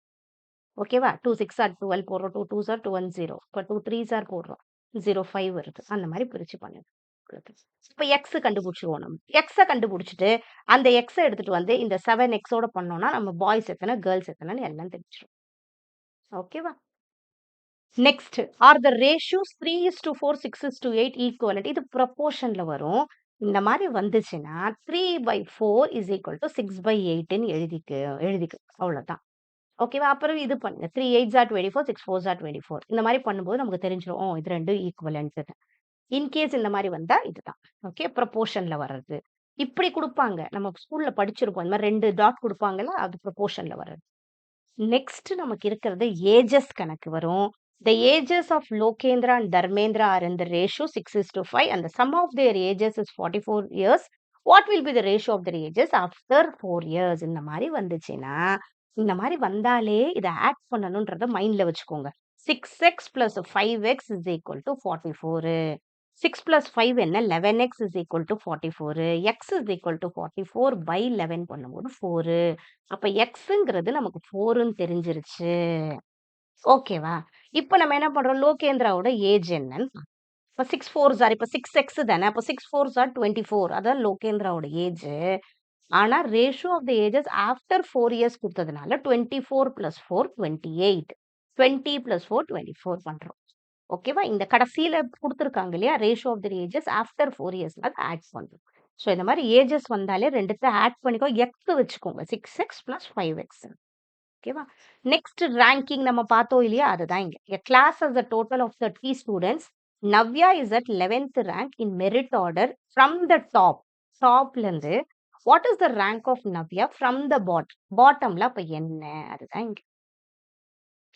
ஓகேவா? 2 6 ஆர் 12 போடுறோம். 2 2s ஆர் 210. இப்ப 2 3s ஆர் போடுறோம். 05 வருது. அந்த மாரி பிரிச்சு பண்ணுங்க. அவ்வளவுதான். இப்ப எக்ஸ் கண்டுபிடிச்சுருவோம் நம்ம. எக்ஸ கண்டுபிடிச்சுட்டு, அந்த எக்ஸ எடுத்துட்டு வந்து இந்த 7x பண்ணோம்னா, நம்ம பாய்ஸ் எத்தன, கேர்ல்ஸ் எத்தனன்னு எல்லாம் தெரிஞ்சிரும். ஓகேவா? நெக்ஸ்ட் ஆர் த ரேஷியோஸ் 3:4, 6:8 ஈக்குவலன்ட். இது ப்ரொபோர்ஷன்ல வரும். இந்த மாரி வந்துச்சுன்னா 3/4 = 6/8ன்னு எழுதிக்க. அவ்வளோதான். ஓகேவா? அப்புறம் இது பண்ணுங்க. 3 8s ஆர் 24, 6 4s ஆர் 24. இந்த மாரி பண்ணும்போது நமக்கு தெரிஞ்சிரும். இது 2 ஈக்குவலன்ட்ன்னு. இன்கேஸ் இந்த மாரி வந்தா இதுதான். ஓகே. ப்ரொபோர்ஷன்ல வர்றது. இப்படி குடுப்பாங்க. நம்ம ஸ்கூல்ல படிச்சிருப்போம். இந்த மாரி 2 டாட் குடுப்பாங்கல்ல, அது ப்ரொபோர்ஷன்ல வர்றது. நெக்ஸ்ட் நமக்கு இருக்கிறது ஏஜஸ் கணக்கு வரும். The ages of Lokendra and Dharmendra are in the ratio 6:5 and the sum of their ages is 44 years. What will be the ratio of their ages after 4 years? இந்த மாரி வந்துச்சுன்னா, இந்த மாரி வந்தாலே இத ஆட் பண்ணணும்ன்றத மைண்ட்ல வச்சுக்கோங்க. 6x + 5x = 44. 6 + 5 என்ன? 11x = 44. x = 44/11 பண்ணும்போது 4. அப்ப xங்கிறது நமக்கு 4ன்னு தெரிஞ்சிருச்சு. ஓகேவா? இப்ப நம்ம என்ன பண்றோம்? லோகேந்திராவோட ஏஜ் என்னன்னு இப்ப 6 4s ஆர் இப்ப 6x தானே. அப்ப 6 4s ஆர் 24. அதான் லோகேந்திராவோட ஏஜ். ஆனா ratio of the ages after 4 years குடுத்ததுனால 24 + 4 28. 20 + 4 24 பண்றோம். ஓகேவா? இந்த கடைசியில குடுத்துருக்காங்க இல்லையா? Ratio of the ages after 4 years அத ஆட் பண்றோம். ஸோ இந்த மாரி ஏஜஸ் வந்தாலே 2த்த ஆட் பண்ணிக்கோ. எக்ஸ் வச்சுக்கோங்க. 6x + 5x. ஓகேவா? நெக்ஸ்ட் ரேங்கிங் நம்ம பார்த்தோம் இல்லையா? அதுதான் இங்க. A class has a total of 30 students. Navya is at 11th rank in merit order from the top. டாப்ல இருந்து what is the rank of Navya from the bottom? பாட்டம்ல அப்ப என்ன? அதுதான் இங்க.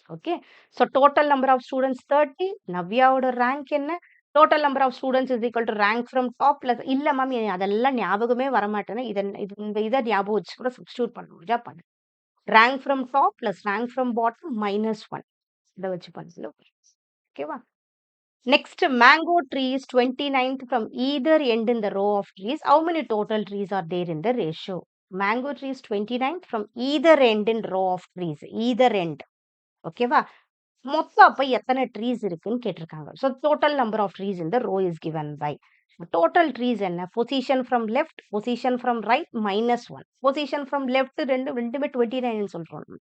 Okay. So total number of students 30. நவ்யாவோட rank என்ன? Total number of students rank from top plus இல்ல ma'am அதெல்லாம் ஞாபகமே வரமாட்டேன்னா, இந்த இத ஞாபகம் வச்சு கூட சப்ஸ்டிட்யூட் பண்ண முடிஞ்சா பண்ணு. Rank from top plus rank from bottom -1. இத வச்சு பண்ணல. ஓகேவா? Next mango tree is 29th from either end in the row of trees. How many total trees are there in the ratio? Mango tree is 29th from either end in row of trees. Either end. ஓகேவா? மொத்தம் அப்ப எத்தனை trees இருக்குன்னு கேட்டிருக்காங்க. So total number of trees இந்த row is given by total trees என்ன? Position from left, position from right -1. Position from left ரெண்டுமே 29 சொல்றோம்.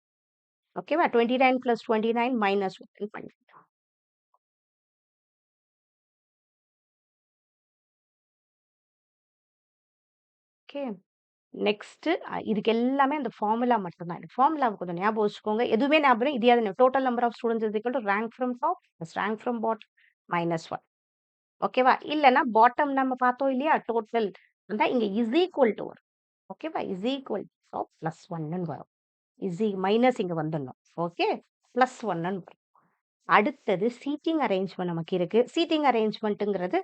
ஓகேவா? 29 + 29 -1 பண்ணிக்கலாம். ஓகே. நெக்ஸ்ட் இதுக்கு எல்லாமே அந்த ஃபார்முலா மட்டும் தான். ஃபார்முலாவ கொஞ்சம் ஞாபகம் வச்சுக்கோங்க. எதுவுமே ஞாபகம் இதையாவது total number of students rank from top rank from bottom -1. ஓகேவா? இல்லன்னா பாட்டம் நம்ம பார்த்தோம் இல்லையா? டோட்டல் வந்தா இங்க இஸ் ஈக்குவல் டூ வரும். ஓகேவா? இஸ் ஈக்குவல் ஆஃப் +1ன்னு வரும். மைனஸ் இங்க வந்துடணும். ஓகே. +1ன்னு வரும். அடுத்தது சீட்டிங் அரேஞ்ச்மென்ட் நமக்கு இருக்கு. சீட்டிங் அரேஞ்ச்மென்ட்ங்கிறது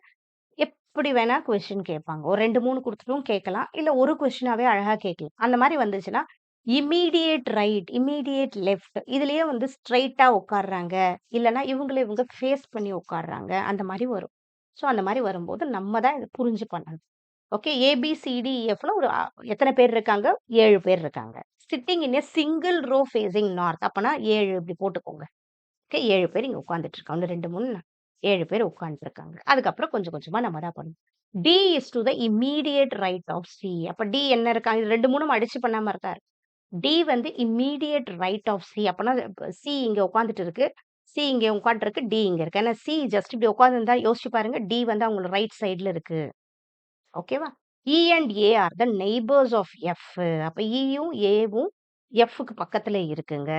எப்படி வேணா கொஸ்டின் கேட்பாங்க. ஒரு 2, 3 குடுத்துட்டும் கேட்கலாம். இல்ல ஒரு கொஸ்டினாவே அழகா கேட்கலாம். அந்த மாரி வந்துச்சுன்னா, இம்மீடியேட் ரைட், இம்மீடியேட் லெஃப்ட் இதுலயே வந்து ஸ்ட்ரெய்ட்டா உட்கார்றாங்க. இல்லன்னா இவங்க ஃபேஸ் பண்ணி உட்கார்றாங்க. அந்த மாரி வரும். ஸோ அந்த மாரி வரும்போது நம்ம தான் இத புரிஞ்சு பண்ணணும். ஓகே. ஏபிசிடிஇஎஃப்ல ஒரு எத்தன பேர் இருக்காங்க? 7 பேர் இருக்காங்க. Sitting in a single row facing north. அப்பன்னா 7 இப்படி போட்டுக்கோங்க. ஓகே. 7 பேர் இங்க உட்கார்ந்துட்டு இருக்காங்க. 1, 2, 3, 7 பேர் உட்கார்ந்துருக்காங்க. அதுக்கப்புறம் கொஞ்சம் கொஞ்சமா நம்ம தான் பண்ணணும். D is to the immediate right of C. அப்ப டி என்ன இருக்காங்க? இது 2, 3 அடிச்சு பண்ண மாரி தான் இருக்கு. டி வந்து இம்மீடியட் ரைட் ஆஃப் சி. அப்பன்னா சி இங்க உட்கார்ந்துட்டு இருக்கு. சி இங்க உட்கார்ந்துருக்கு. டி இங்க இருக்கு. ஏன்னா சி ஜஸ்ட் இப்படி உட்கார்ந்திருந்தா யோசிச்சு பாருங்க. டி வந்து அவங்களோட ரைட் சைடுல இருக்கு. ஓகேவா? E and A are the neighbours of F. அப்ப இயும் ஏவும் எஃப்க்கு பக்கத்துல இருக்குங்க.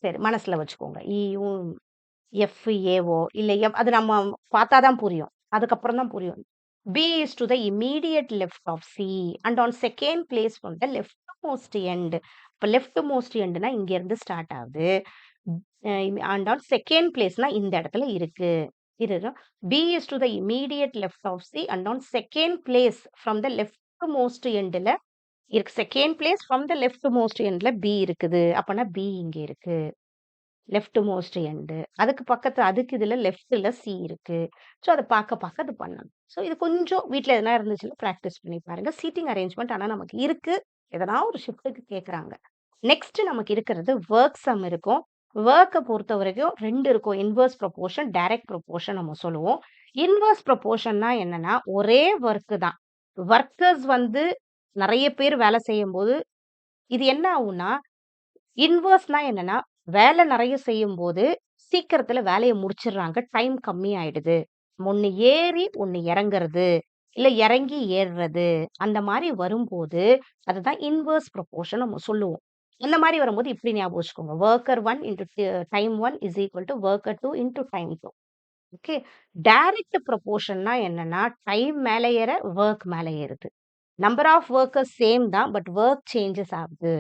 சரி மனசுல வச்சுக்கோங்க. இயும் எஃப் ஏவோ இல்ல அது நம்ம பார்த்தா தான் புரியும். அதுக்கப்புறம் தான் புரியும். B is to the immediate left of C and on second place from the leftmost end. இப்ப leftmost endனா இங்க இருந்து ஸ்டார்ட் ஆகுது. and on second placeனா இந்த இடத்துல இருக்கு. இதுதான் B is to the immediate left of C and on second place from the leftmost endல இருக்கு. second place from the leftmost endல B இருக்குது. அப்பனா B இங்க இருக்கு. Left most end. அதுக்கு பக்கத்துல அதுக்கு இதுல லெஃப்ட்ல சி இருக்கு. ஸோ அத பாக்க அது பண்ணணும். ஸோ இது கொஞ்சம் வீட்ல எதனா இருந்துச்சுன்னா பிராக்டிஸ் பண்ணி பாருங்க. சீட்டிங் அரேஞ்ச்மென்ட் ஆனா நமக்கு இருக்கு. எதனா ஒரு ஷிஃப்ட்டுக்கு கேட்கறாங்க. நெக்ஸ்ட் நமக்கு இருக்கிறது வொர்க் சம் இருக்கும். வொர்க்க பொறுத்தவரைக்கும் 2 இருக்கும். இன்வெர்ஸ் ப்ரொபோர்ஷன், டைரக்ட் ப்ரொபோர்ஷன் நம்ம சொல்லுவோம். இன்வெர்ஸ் ப்ரொபோர்ஷன்னா என்னன்னா, ஒரே வொர்க் தான். வொர்க்கர்ஸ் வந்து நெறைய பேர் வேலை செய்யும்போது, இது என்ன ஆகும்னா, இன்வெர்ஸ்னா என்னன்னா, வேலை நெறைய செய்யும்போது, சீக்கிரத்துல வேலைய முடிச்சிடுறாங்க. டைம் கம்மி ஆயிடுது. ஒண்ணு ஏறி, ஒண்ணு இறங்குறது. இல்ல இறங்கி ஏறுறது. அந்த மாரி வரும்போது, அதுதான் இன்வெர்ஸ் ப்ரொபோர்ஷன் நம்ம சொல்லுவோம். அந்த மாரி வரும்போது இப்படி ஞாபகம் வச்சுக்கோங்க. Worker 1 into time 1 is equal to worker 2 into time 2. Okay. Direct ப்ரொபோர்ஷன்னா என்னன்னா, டைம் மேல ஏற, வொர்க் மேல ஏறுது. நம்பர் ஆஃப் வொர்க்கர்ஸ் சேம் தான். பட் வொர்க் சேஞ்சஸ் ஆகுது.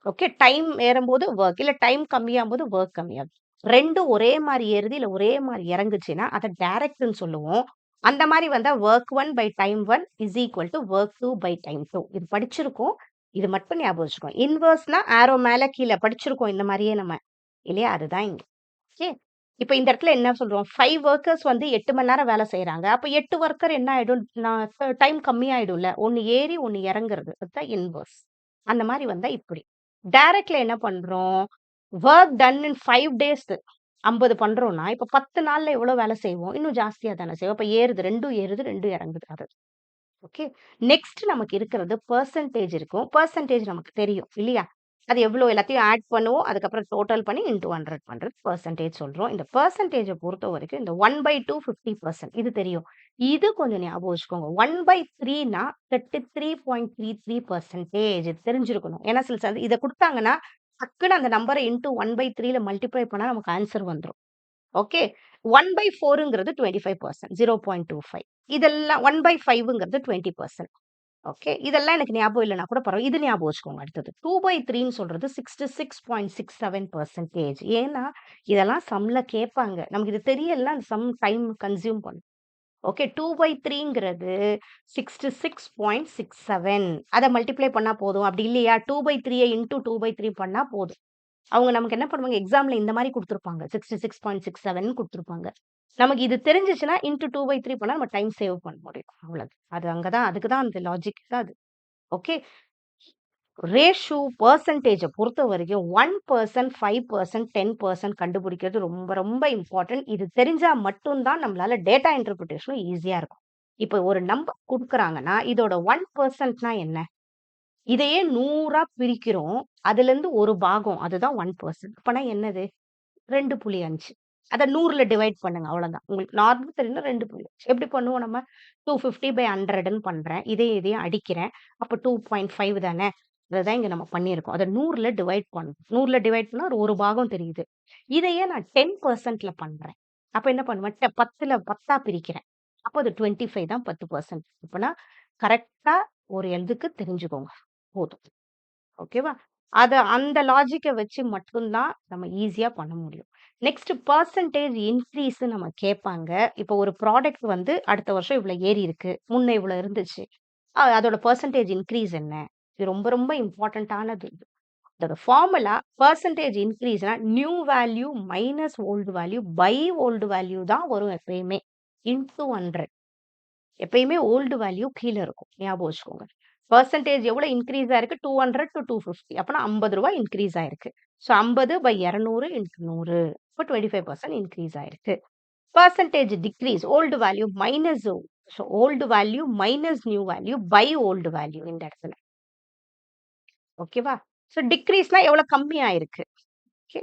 ஓகே. டைம் ஏறும்போது வொர்க். இல்ல டைம் கம்மியாகும்போது வொர்க் கம்மியாகும். 2ம் ஒரே மாரி ஏறுது, இல்ல ஒரே மாரி இறங்குச்சுன்னா, அத டைரக்ட்ன்னு சொல்லுவோம். அந்த மாரி வந்தா work 1 by time 1 is equal to work 2 by time 2. இது படிச்சிருக்கோம். இது மட்டும் ஞாபகம் வச்சுக்கோங்க. இன்வெர்ஸ்னா ஆரோ மேல கீழ படிச்சிருக்கோம் இந்த மாரியே நம்ம. இல்லையா? அதுதான் இங்க. ஓகே. இப்ப இந்த இடத்துல என்ன சொல்றோம்? 5 வொர்க்கர்ஸ் வந்து 8 மணி நேரம் வேலை செய்றாங்க. அப்ப 8 வொர்க்கர் என்ன ஆயிடும்? டைம் கம்மியாயிடும்ல. ஒண்ணு ஏறி, ஒண்ணு இறங்குறது. அதுதான் இன்வெர்ஸ். அந்த மாரி வந்தா இப்படி. டைரக்ட்ல என்ன பண்றோம்? வொர்க் டன் இன் 5 டேஸ் 50 பண்றோம்னா, இப்ப 10 நாள்ல எவ்வளோ வேலை செய்வோம்? இன்னும் ஜாஸ்தியா தானே செய்வோம். அப்ப ஏறுது 2ம் ஏறுது, 2ம் இறங்குது. அது. ஓகே. நெக்ஸ்ட் நமக்கு இருக்கிறது பெர்சன்டேஜ் இருக்கும். பெர்சன்டேஜ் நமக்கு தெரியும் இல்லையா? அது எவ்வளோ எல்லாத்தையும் ஆட் பண்ணுவோம். அதுக்கப்புறம் டோட்டல் பண்ணி இன்டூ 100 பண்றது பெர்சன்டேஜ் சொல்றோம். இந்த பெர்சன்டேஜ பொறுத்தவரைக்கும் இந்த 1/2 50% இது தெரியும். இது கொஞ்சம் ஞாபகம் வச்சுக்கோங்க. 1/3னா 33.33% இது தெரிஞ்சிருக்கணும். ஏன்னா சில இத குடுத்தாங்கன்னா, டக்குனு அந்த நம்பர இன்டூ 1/3ல மல்டிப்ளை பண்ணா நமக்கு ஆன்சர் வந்துரும். ஓகே. 1/4ங்கிறது 25% 0.25. இதெல்லாம் 1/5ங்கிறது 20%. ஓகே. இதெல்லாம் எனக்கு ஞாபகம் இல்லன்னா கூட பரவால்ல. இது ஞாபகம் வச்சுக்கோங்க அடுத்தது. 2/3ன்னு சொல்றது 66.67%. ஏன்னா, இதெல்லாம் சம்ல கேட்பாங்க. நமக்கு இது தெரியலன்னா அந்த சம் டைம் கன்சியூம் பண்ணும். ஓகே. 2/3ங்கிறது 66.67. அத மல்டிப்ளை பண்ணா போதும். அப்படி இல்லையா 2/3 இன்டூ 2/3 பண்ணா போதும். அவங்க நமக்கு என்ன பண்ணுவாங்க, எக்ஸாம்ல இந்த மாரி குடுத்துருப்பாங்க. 66.67ன்னு குடுத்துருப்பாங்க. நமக்கு இது தெரிஞ்சுச்சுன்னா, இன்டூ 2/3 பண்ணா நம்ம டைம் சேவ் பண்ண முடியும். அவ்வளவு. அது அங்க தான் அதுக்கு தான் அந்த லாஜிக் தான் அது. ஓகே. ரேஷியோ பெர்சன்டேஜ பொறுத்தவரைக்கும் 1%, 5%, 10% கண்டுபிடிக்கிறது ரொம்ப ரொம்ப இம்பார்ட்டன்ட். இது தெரிஞ்சா மட்டும் தான் நம்மளால டேட்டா இன்டர்பிரிட்டேஷனும் ஈஸியா இருக்கும். இப்ப ஒரு நம்பர் குடுக்குறாங்கன்னா, இதோட 1%னா என்ன? இதையே 100ஆ பிரிக்கிறோம். அதுலருந்து ஒரு பாகம் அதுதான் 1%. அப்பன்னா என்னது? 2.5. அத 100ல டிவைட் பண்ணுங்க. அவ்வளோதான். உங்களுக்கு நார்மல் தெரியும்னா 2.5. எப்படி பண்ணுவோம் நம்ம? 250/100ன்னு பண்றேன். இதையும் அடிக்கிறேன். அப்ப 2.5 தானே? அததான் இங்க நம்ம பண்ணியிருக்கோம். அத 100ல டிவைட் பண்ணணும். 100ல டிவைட் பண்ணா ஒரு பாகம் தெரியுது. இதையே நான் 10%ல பண்றேன். அப்ப என்ன பண்ணுவேன்? 10ல 10ஆ பிரிக்கிறேன். அப்ப அது 25 தான் 10%. அப்பன்னா கரெக்ட்டா ஒரு இதுக்கு தெரிஞ்சுக்கோங்க. போதும். ஓகேவா? அந்த லாஜிக்க வச்சு மட்டும் தான் நம்ம ஈஸியா பண்ண முடியும். நெக்ஸ்ட் பெர்சன்டேஜ் இன்கிரீஸ் நம்ம கேட்பாங்க. இப்போ ஒரு ப்ராடக்ட் வந்து அடுத்த வருஷம் இவ்வளோ ஏறி இருக்கு. முன்ன இவ்வளோ இருந்துச்சு. அதோட பெர்சன்டேஜ் இன்கிரீஸ் என்ன? இது ரொம்ப ரொம்ப இம்பார்ட்டன்ட்டானது இது. அதோட ஃபார்முலா பெர்சன்டேஜ் இன்கிரீஸ்னா new value minus old value by old value தான் வரும் எப்பயுமே. இன்டூ 100. எப்பயுமே ஓல்டு வேல்யூ கீழ இருக்கும். ஞாபகம் வச்சுக்கோங்க. பெர்சன்டேஜ் எவ்வளோ இன்கிரீஸ் ஆயிருக்கு? 200 டூ 250. அப்பன்னா ரூ. 50 இன்கிரீஸ் ஆயிருக்கு. So 50/200 into 100. இப்போ 25% இன்கிரீஸ் ஆயிருக்கு. Percentage decrease old value minus old value minus new value by old value இந்த இடத்துல. ஓகேவா? ஸோ டிக்ரீஸ்னா எவ்வளவு கம்மியாயிருக்கு. ஓகே.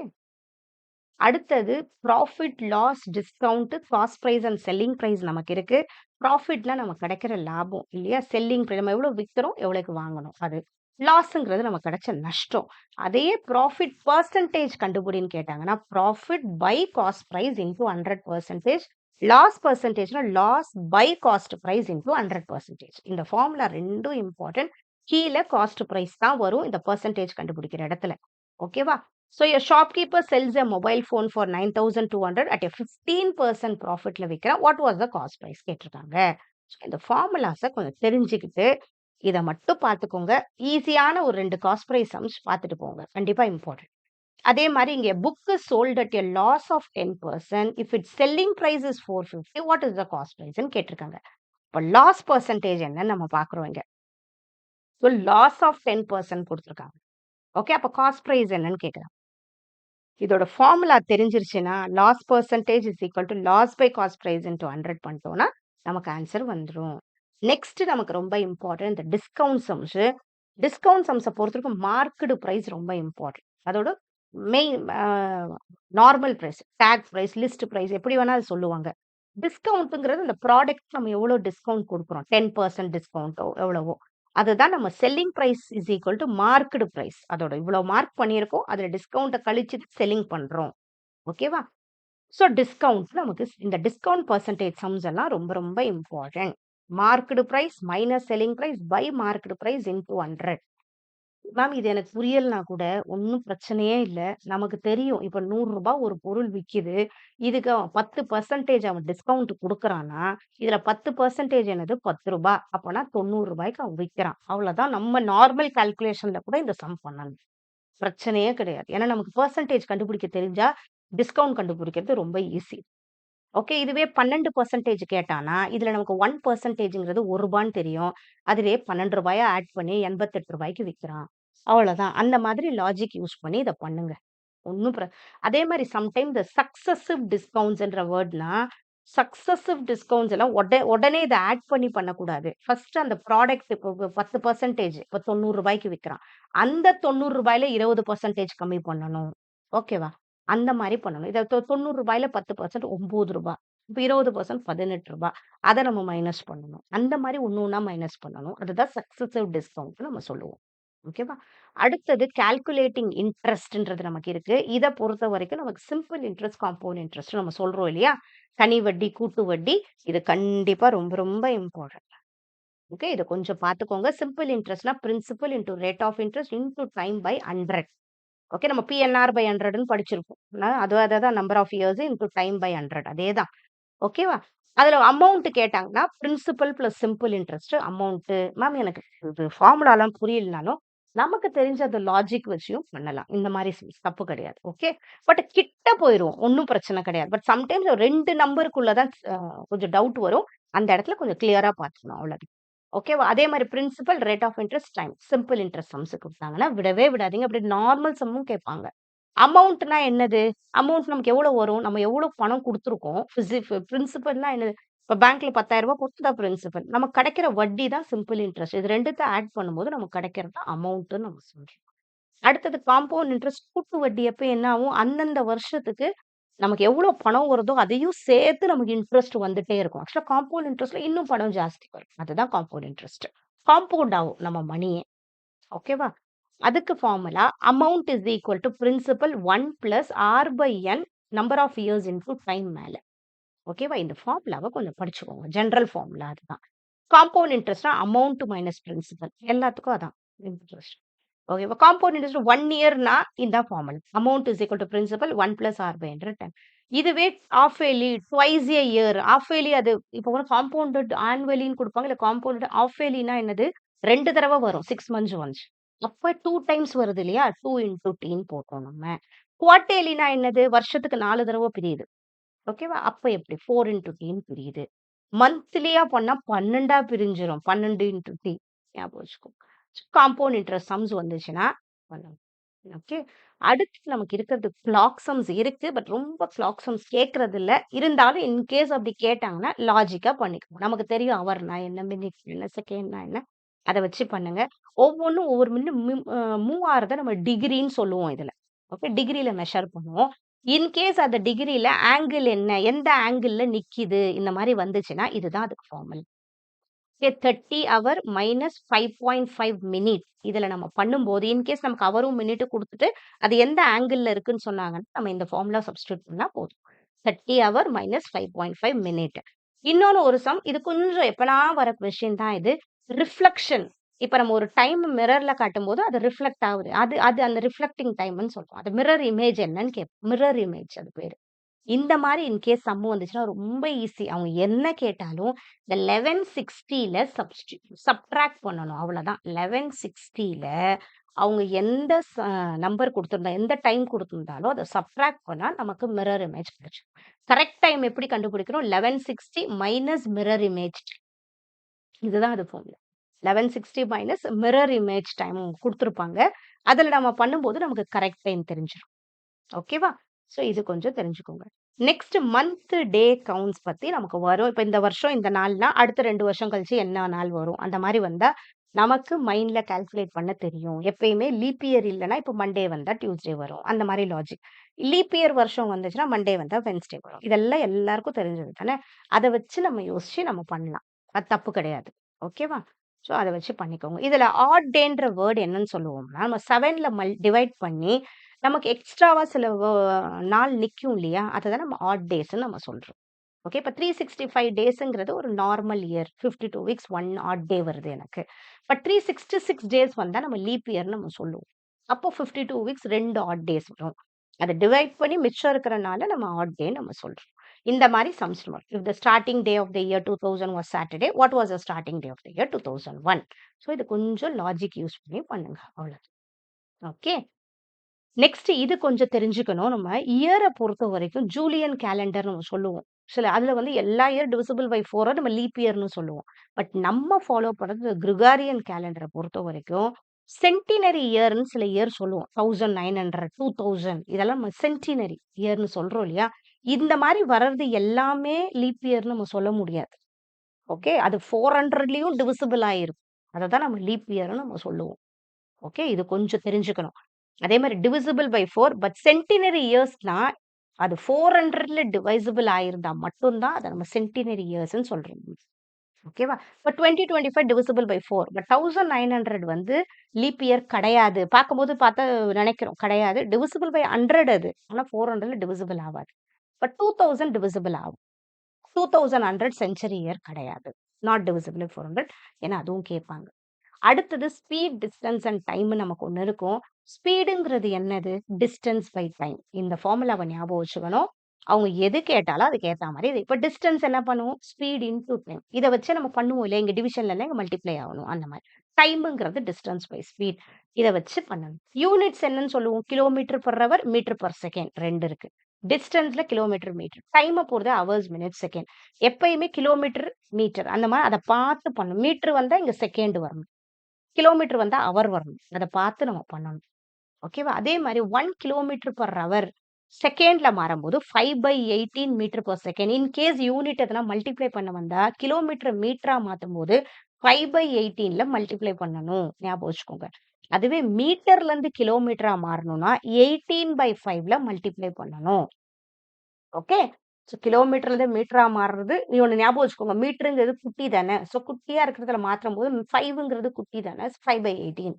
அடுத்தது profit, loss, discount, cost price and selling price நமக்கு இருக்கு. ப்ராஃபிட்னா நமக்கு கிடைக்கிற லாபம் இல்லையா? செல்லிங் பிரைஸ் நம்ம எவ்வளவு விக்கிறோம், எவ்வளவுக்கு வாங்கணும் அது. லாஸ்ங்கிறது நமக்கு கிடைச்ச நஷ்டம். அதையே ப்ராஃபிட் பெர்சன்டேஜ் கண்டுபிடின்னு கேட்டாங்கன்னா, profit by cost price into 100%. Loss பெர்சன்டேஜ்னா loss by cost price into 100%. இந்த ஃபார்முலா ரெண்டும் இம்பார்ட்டன்ட். கீழே காஸ்ட் பிரைஸ் தான் வரும் இந்த பெர்சன்டேஜ் கண்டுபிடிக்கிற இடத்துல. ஓகேவா? So your shopkeeper sells a mobile phone for 9,200 at a 15% profitல விக்கிறான். What was the cost price கேட்டிருக்காங்க. So இந்த ஃபார்முலாஸ கொஞ்சம் தெரிஞ்சுக்கிட்டு இத மட்டும் பார்த்துக்கோங்க. ஈஸியான ஒரு 2 காஸ்ட் பிரைஸ் சம்ஸ் பார்த்துட்டு போங்க. கண்டிப்பா இம்பார்ட்டன்ட். அதே மாதிரி இங்க book is sold at a loss of 10%. If its selling price is 450, what is the cost price ன்னு கேட்டிருக்காங்க. இப்ப லாஸ் பெர்சன்டேஜ் என்னன்னு நம்ம பார்க்குறோம் இங்க. So loss of 10% கொடுத்திருக்காங்க. ஓகே. அப்ப காஸ்ட் பிரைஸ் என்னன்னு கேட்குறாங்க. இதோட ஃபார்முலா தெரிஞ்சிருச்சுன்னா loss percentage is equal to loss by cost price into 100 பண்ணிட்டோம்னா நமக்கு ஆன்சர் வந்துடும். நெக்ஸ்ட் நமக்கு ரொம்ப இம்பார்ட்டன்ட் இந்த டிஸ்கவுண்ட் சம்ஸ். டிஸ்கவுண்ட் சம்ஸை பொறுத்தவரைக்கும் மார்க்கெடு பிரைஸ் ரொம்ப இம்பார்ட்டன்ட். அதோட main normal price, tag price, list price எப்படி வேணா அது சொல்லுவாங்க. டிஸ்கவுண்ட்டுங்கிறது இந்த ப்ராடக்ட் நம்ம எவ்வளோ டிஸ்கவுண்ட் கொடுக்குறோம், 10% டிஸ்கவுண்ட்டோ எவ்வளவோ, அதுதான் நம்ம selling price is equal to marked price. அதோட இவ்வளோ மார்க் பண்ணியிருக்கோம், அதில் டிஸ்கவுண்ட்டை கழிச்சு செல்லிங் பண்ணுறோம். ஓகேவா? ஸோ டிஸ்கவுண்ட் நமக்கு இந்த டிஸ்கவுண்ட் பர்சன்டேஜ் சம்ஸ் எல்லாம் ரொம்ப ரொம்ப important. Marked price minus selling price by marked price into 100. Ma'am இது எனக்கு புரியலனா கூட ஒன்றும் பிரச்சனையே இல்லை. நமக்கு தெரியும் இப்போ 100 ரூபாய் ஒரு பொருள் விற்கிது, இதுக்கு அவன் 10% அவன் டிஸ்கவுண்ட் கொடுக்குறான்னா இதுல 10% என்னது 10 ரூபாய், அப்போனா 90 ரூபாய்க்கு அவன் விற்கிறான். அவ்வளவுதான். நம்ம நார்மல் கால்குலேஷன்ல கூட இந்த சம் பண்ணணும், பிரச்சனையே கிடையாது. ஏன்னா நமக்கு பெர்சன்டேஜ் கண்டுபிடிக்க தெரிஞ்சா டிஸ்கவுண்ட் கண்டுபிடிக்கிறது ரொம்ப ஈஸி. ஓகே. இதுவே 12% கேட்டானா இதுல நமக்கு 1%ங்கிறது 1 ரூபான்னு தெரியும். அதிலே 12 ரூபாயா ஆட் பண்ணி 88 ரூபாய்க்கு விற்கிறான். அவ்வளவுதான். அந்த மாதிரி லாஜிக் யூஸ் பண்ணி இதை பண்ணுங்க. ஒன்றும் அதே மாதிரி சம்டைம் இந்த சக்சசிவ் டிஸ்கவுண்ட்ஸ்ன்ற வேர்ட்னா சக்சசிவ் டிஸ்கவுண்ட்ஸ் எல்லாம் உடனே இதை ஆட் பண்ணி பண்ணக்கூடாது. ஃபர்ஸ்ட் அந்த ப்ராடக்ட் இப்போ 10% இப்போ 90 ரூபாய்க்கு விற்கிறான், அந்த 90 ரூபாயில 20% கம்மி பண்ணணும். ஓகேவா? அந்த மாதிரி பண்ணணும். இதை 90 ரூபாயில 10% 9 ரூபாய், இப்போ 20% 18 ரூபாய், அதை நம்ம மைனஸ் பண்ணணும். அந்த மாதிரி ஒன்று ஒன்றா மைனஸ் பண்ணணும். அதுதான் சக்சசிவ் டிஸ்கவுண்ட் நம்ம சொல்லுவோம். ஓகேவா? அடுத்தது கால்குலேட்டிங் இன்ட்ரெஸ்ட்ன்றது நமக்கு இருக்கு. இதை பொறுத்த வரைக்கும் நமக்கு சிம்பிள் இன்ட்ரெஸ்ட், காம்பவுண்ட் இன்ட்ரெஸ்ட் நம்ம சொல்றோம் இல்லையா? தனி வட்டி, கூட்டு வட்டி, இது கண்டிப்பா ரொம்ப ரொம்ப இம்பார்ட்டன்ட். ஓகே. இதை கொஞ்சம் பார்த்துக்கோங்க. சிம்பிள் இன்ட்ரெஸ்ட்னா principal into rate of interest into time by 100. Okay. நம்ம பிஎன்ஆர் பை 100ன்னு படிச்சிருக்கோம். அதான் number of years into time by 100, அதே தான். ஓகேவா? அதுல அமௌண்ட் கேட்டாங்கன்னா principal plus simple interest amount. Ma'am எனக்கு இது ஃபார்முலாலாம் புரியலனாலும் நமக்கு தெரிஞ்ச அந்த லாஜிக் வச்சியும் பண்ணலாம். இந்த மாதிரி தப்பு கிடையாது. ஓகே. பட் கிட்ட போயிரும், ஒன்றும் பிரச்சனை கிடையாது. பட் சம்டைம்ஸ் 2 நம்பருக்குள்ளதான் கொஞ்சம் டவுட் வரும். அந்த இடத்துல கொஞ்சம் கிளியரா பார்த்துக்கணும், அவ்வளவு. ஓகேவா? அதே மாதிரி principal, rate of interest, time, simple interest sums கொடுத்தாங்கன்னா விடவே விடாதீங்க. அப்படி நார்மல் சம்மும் கேட்பாங்க. அமௌண்ட்னா என்னது? அமௌண்ட் நமக்கு எவ்வளவு வரும், நம்ம எவ்வளவு பணம் கொடுத்துருக்கோம். பிரின்சிபல்னா என்னது? இப்ப பேங்க்ல 10,000 ரூபாய் கொடுத்தா பிரின்சிபல், நமக்கு கிடைக்கிற வட்டி தான் சிம்பிள் இன்ட்ரெஸ்ட். இது ரெண்டுத்தையும் ஆட் பண்ணும்போது நமக்கு கிடைக்கிறது அமௌண்ட்னு நம்ம சொல்றோம். அடுத்தது காம்பவுண்ட் இன்ட்ரெஸ்ட், கூட்டு வட்டி. எப்ப என்ன ஆகும், அந்தந்த வருஷத்துக்கு நமக்கு எவ்வளவு பணம் வருதோ அதையும் சேர்த்து நமக்கு இன்ட்ரெஸ்ட் வந்துட்டே இருக்கும். ஆக்சுவலா காம்பவுண்ட் இன்ட்ரெஸ்ட்ல இன்னும் பணம் ஜாஸ்தி வரும். அதுதான் காம்பவுண்ட் இன்ட்ரெஸ்ட். காம்பவுண்ட் ஆகும் நம்ம மணியே. ஓகேவா? அதுக்கு formula amount is equal to principal 1 plus r by n number of years into time மேல. ஓகேவா? இந்த ஃபார்முலாவை கொஞ்சம் படிச்சுக்கோங்க. ஜெனரல் ஃபார்முலா அதுதான். காம்பவுண்ட் இன்ட்ரெஸ்ட்னா அமௌண்ட் மைனஸ் பிரின்சிபல், எல்லாத்துக்கும் அதான் இன்ட்ரெஸ்ட். ஓகேவா? காம்பவுண்ட் இன்ட்ரெஸ்ட் 1 இயர்னா இந்த formula amount is equal to principal 1 plus r by 100 time. இதுவே half yearly, twice a year. Half yearly அது இப்போ வந்து காம்பவுண்டட் ஆனுவலின்னு கொடுப்பாங்க, இல்லை காம்பவுண்டட் ஆஃப் இயர்லினா என்னது, 2 தடவை வரும், 6 months once. அப்ப 2 டைம்ஸ் வருது இல்லையா? 2 இன்டூ டீன் போட்டோம் நம்ம. குவார்டர்லினா என்னது, வருஷத்துக்கு 4 தடவை பிரியுது. ஓகேவா? அப்ப எப்படி 4 இன்டூ டீன் பிரியுது. மந்த்லியா பண்ணா 12ஆ பிரிஞ்சிரும், 12 இன்டூ டி. ஞாபகம் வச்சுக்கோ. காம்பவுண்ட் இன்ட்ரெஸ்ட் சம்ஸ் வந்துச்சுன்னா பண்ணணும். ஓகே. அடுத்து நமக்கு இருக்கிறது கிளாக் சம்ஸ் இருக்கு. பட் ரொம்ப கிளாக் சம்ஸ் கேட்கறது இல்ல. இருந்தாலும் இன்கேஸ் அப்படி கேட்டாங்கன்னா லாஜிக்கா பண்ணிக்கணும். நமக்கு தெரியும் அவர்னா என்ன, மினிட்ஸ் என்ன, செகண்ட்னா என்ன, அத வச்சு பண்ணுங்க. ஒவ்வொன்னும் ஒவ்வொரு மூவ் ஆறத நம்ம டிகிரின்னு சொல்லுவோம் இதுல. ஓகே. டிகிரில மெஷர் பண்ணுவோம். இன் கேஸ் அந்த டிகிரில ஆங்கிள் என்ன? எந்த ஆங்கிள்ல நிக்கிது? இந்த மாரி வந்துச்சுன்னா, இதுதான் அதுக்கு formula. Okay. 30 hour minus 5.5 minute. இதுல நம்ம பண்ணும்போது, இன் கேஸ் நமக்கு ஹவரும், மினிட்டும் குடுத்துட்டு, அது எந்த ஆங்கிள்ல இருக்குன்னு சொன்னாங்கன்னா, நம்ம இந்த ஃபார்முலா சப்ஸ்டிட்யூட் பண்ணா போதும். 30 ஹவர் மைனஸ் 5.5 மினிட். இன்னொன்னு ஒரு சம். இது கொஞ்சம் எப்பனா வர கொஸ்டின் தான் இது. ரிஃப்ளெக்ஷன். இப்ப நம்ம ஒரு டைம் மிரர்ல காட்டும்போது, அது ரிஃப்ளெக்ட் ஆகுது. அது அது அந்த ரிஃப்ளெக்டிங் டைம்ன்னு சொல்றோம். அது மிரர் இமேஜ் என்னன்னு கேட்போம். மிரர் இமேஜ் அது பேரு. இந்த மாரி இன்கேஸ் சம் வந்துச்சுன்னா ரொம்ப ஈஸி. அவங்க என்ன கேட்டாலும் இந்த 1160ல சப்ட்ராக்ட் பண்ணணும். அவ்வளோதான். 1160ல அவங்க எந்த நம்பர் குடுத்திருந்தா எந்த டைம் குடுத்திருந்தாலும் அத சப்ட்ராக்ட் பண்ணா நமக்கு மிரர் இமேஜ் கிடைச்சுரும். கரெக்ட் டைம் எப்படி கண்டுபிடிக்கிறோம்? 1160 மைனஸ் மிரர் இமேஜ். இதுதான் அது formula. 1160 minus mirror image time குடுத்திருப்பாங்க. அதுல நம்ம பண்ணும்போது நமக்கு கரெக்ட் டைம் தெரிஞ்சிரும். ஓகேவா? ஸோ இது கொஞ்சம் தெரிஞ்சுக்கோங்க. நெக்ஸ்ட் மந்த், டே கவுண்ட்ஸ் பத்தி நமக்கு வரும். இப்ப இந்த வருஷம் இந்த நாள்னா, அடுத்த 2 வருஷம் கழிச்சு என்ன நாள் வரும்? அந்த மாரி வந்தா, நமக்கு மைண்ட்ல கால்குலேட் பண்ண தெரியும். எப்பயுமே லீப் இயர் இல்லன்னா, இப்ப மண்டே வந்தா டியூஸ்டே வரும். அந்த மாரி லாஜிக். லீப் இயர் வருஷம் வந்துச்சுன்னா, மண்டே வந்தா வெட்னஸ்டே வரும். இதெல்லாம் எல்லாருக்கும் தெரிஞ்சது தானே! அத வச்சு நம்ம யோசிச்சு நம்ம பண்ணலாம். அது தப்பு கிடையாது. ஓகேவா? ஸோ அத வச்சு பண்ணிக்கோங்க. இதுல ஆட் டேன்ற வேர்ட் என்னன்னு சொல்லுவோம்னா, நம்ம 7ல டிவைட் பண்ணி நமக்கு எக்ஸ்ட்ராவா சில நாள் நிக்கும் இல்லையா? அததான் நம்ம ஆட் டேஸ்ன்னு நம்ம சொல்றோம். ஓகே. இப்ப 365 டேஸ்ங்கிறது ஒரு நார்மல் இயர். 52 வீக்ஸ் 1 ஆட் டே வருது எனக்கு. பட் 366 டேஸ் வந்தா நம்ம லீப் இயர்ன்னு நம்ம சொல்லுவோம். அப்போ 52 வீக்ஸ் 2 ஆட் டேஸ் வரும். அத டிவைட் பண்ணி மிச்சம் இருக்கிறனால நம்ம ஆட் டே நம்ம சொல்றோம். இந்த மாரி சம்ஸ் வரும். If the starting day of the year 2000 was Saturday, what was the starting day of the year 2001? So இது கொஞ்சம் லாஜிக் யூஸ் பண்ணி பண்ணுங்க. அவ்வளோதான். ஓகே. நெக்ஸ்ட் இது கொஞ்சம் தெரிஞ்சுக்கணும். நம்ம இயர பொறுத்தவரைக்கும் ஜூலியன் கேலண்டர்ன்னு நம்ம சொல்லுவோம். அதுல வந்து எல்லா இயர் டிவிசிபிள் பை 4 நம்ம லீப் இயர்ன்னு சொல்லுவோம். பட் நம்ம ஃபாலோ பண்றது கிரிகாரியன் கேலண்டர பொறுத்தவரைக்கும் சென்டினரி இயர்ன்னு சில இயர் சொல்லுவோம். 1900, 2000 இதெல்லாம் நம்ம சென்டினரி இயர்ன்னு சொல்றோம் இல்லையா? இந்த மாரி வர்றது எல்லாமே லீப் இயர்ன்னு நம்ம சொல்ல முடியாது. ஓகே. அது 400லயும் டிவிசிபிள் ஆயிருக்கும். அததான் நம்ம லீப் இயர்ன்னு நம்ம சொல்லுவோம். ஓகே. இது கொஞ்சம் தெரிஞ்சுக்கணும். அதே மாரி டிவிசிபிள் பை 4 பட் சென்டினரி இயர்ஸ்னா, அது 400ல டிவைசிபிள் ஆயிருந்தா மட்டும் தான் அத நம்ம சென்டினரி இயர்ஸ்ன்னு சொல்றோம். ஓகேவா? இப்ப 2025 டிவிசிபிள் பை 4 பட் 1900 வந்து லீப் இயர் கிடையாது. பார்க்கும்போது பார்த்தா நெனைக்கிறோம். கிடையாது. டிவிசிபிள் பை 100 அது. ஆனா 400ல டிவிசிபிள் ஆவாது. பட் 2000 டிவிசிபிள் ஆகும். 2100 சென்ச்சுரி இயர் கிடையாது. நாட் டிவிசிபிள் பை 400 ஏன்னா அதுவும் கேட்பாங்க. அடுத்தது ஸ்பீட், டிஸ்டன்ஸ் அண்ட் டைம்ன்னு நமக்கு ஒண்ணு இருக்கும். ஸ்பீடுங்கிறது என்னது? Distance by time. இந்த ஃபார்முலாவ ஞாபகம் வச்சுக்கணும். அவங்க எது கேட்டாலும் அதுக்கு ஏத்தா மாரி இது. இப்ப டிஸ்டன்ஸ் என்ன பண்ணுவோம்? Speed into time. இத வச்சு நம்ம பண்ணுவோம் இல்லையா? இங்க டிவிஷன்லலாம் இங்க மல்டிப்ளை ஆகணும். அந்த மாரி. டைம்ங்கிறது டிஸ்டன்ஸ் பை ஸ்பீட். இத வச்சு பண்ணணும். யூனிட்ஸ் என்னன்னு சொல்லுவோம்? Kilometre per hour, metre per second 2 இருக்கு. டிஸ்டன்ஸ்ல கிலோமீட்டர், மீட்டர். டைம பொறுத்து ஹவர்ஸ், மினிட்ஸ், செகண்ட். எப்பயுமே கிலோமீட்டர், மீட்டர் அந்த மாரி அத பார்த்து பண்ணணும். மீட்டர் வந்தா இங்க செகண்ட் வரணும். கிலோமீட்டர் வந்தா ஹவர் வரணும். அத பார்த்து நம்ம பண்ணணும். ஓகேவா? அதே மாரி 1 கிலோமீட்டர் பெர் ஹவர் செகண்ட்ல மாறும்போது 5/18 metre per second. In case unit எதனா மல்டிப்ளை பண்ண வந்தா, கிலோமீட்டர மீட்டரா மாத்தும்போது 5/18ல மல்டிப்ளை பண்ணணும். ஞாபகம் வச்சுக்கோங்க. அதுவே மீட்டர்லருந்து கிலோமீட்டரா மாறணும்னா 18/5ல மல்டிப்ளை பண்ணணும். ஓகே. ஸோ கிலோமீட்டர்லேருந்து மீட்டரா மாறுறது, நீ ஒண்ணு ஞாபகம் வச்சுக்கோங்க. மீட்டருங்கிறது குட்டி தானே. ஸோ குட்டியா இருக்கிறதுல மாற்றும்போது 5ங்கிறது குட்டி தானே. 5/18.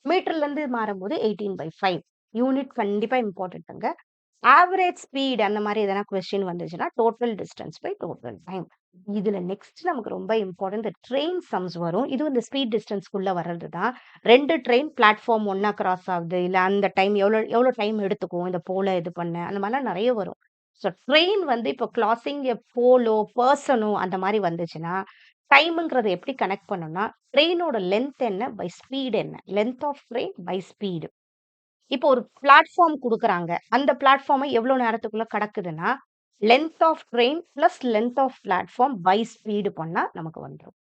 மீட்டர்லேருந்து மாறும்போது 18/5. யூனிட் கண்டிப்பா இம்பார்ட்டன்ட்ங்க. ஆவரேஜ் ஸ்பீட் அந்த மாரி எதனா கொஸ்டின் வந்துச்சுன்னா, total distance by total time. இதுல நெக்ஸ்ட் நமக்கு ரொம்ப இம்பார்ட்டன்ட் இந்த ட்ரெயின் சம்ஸ் வரும். இதுவும் இந்த ஸ்பீட் டிஸ்டன்ஸ்க்குள்ள வர்றது தான். 2 ட்ரெயின் பிளாட்ஃபார்ம் ஒண்ணா கிராஸ் ஆகுது. இல்ல அந்த டைம் எவ்வளோ எவ்வளோ டைம் எடுத்துக்கும் இந்த போல இது பண்ண. அந்த மாரிலாம் நெறைய வரும். ஸோ ட்ரெயின் வந்து இப்போ கிராசிங் எ போலோ, பெர்சனோ அந்த மாரி வந்துச்சுன்னா, டைம்ங்கிறத எப்படி கனெக்ட் பண்ணணும்னா, ட்ரெயினோட லென்த் என்ன பை ஸ்பீட் என்ன? Length of train by speed. இப்போ ஒரு பிளாட்ஃபார்ம் குடுக்குறாங்க. அந்த பிளாட்ஃபார்ம எவ்வளோ நேரத்துக்குள்ள கடக்குதுன்னா, length of train plus length of platform by speed பண்ணா நமக்கு வந்துரும்.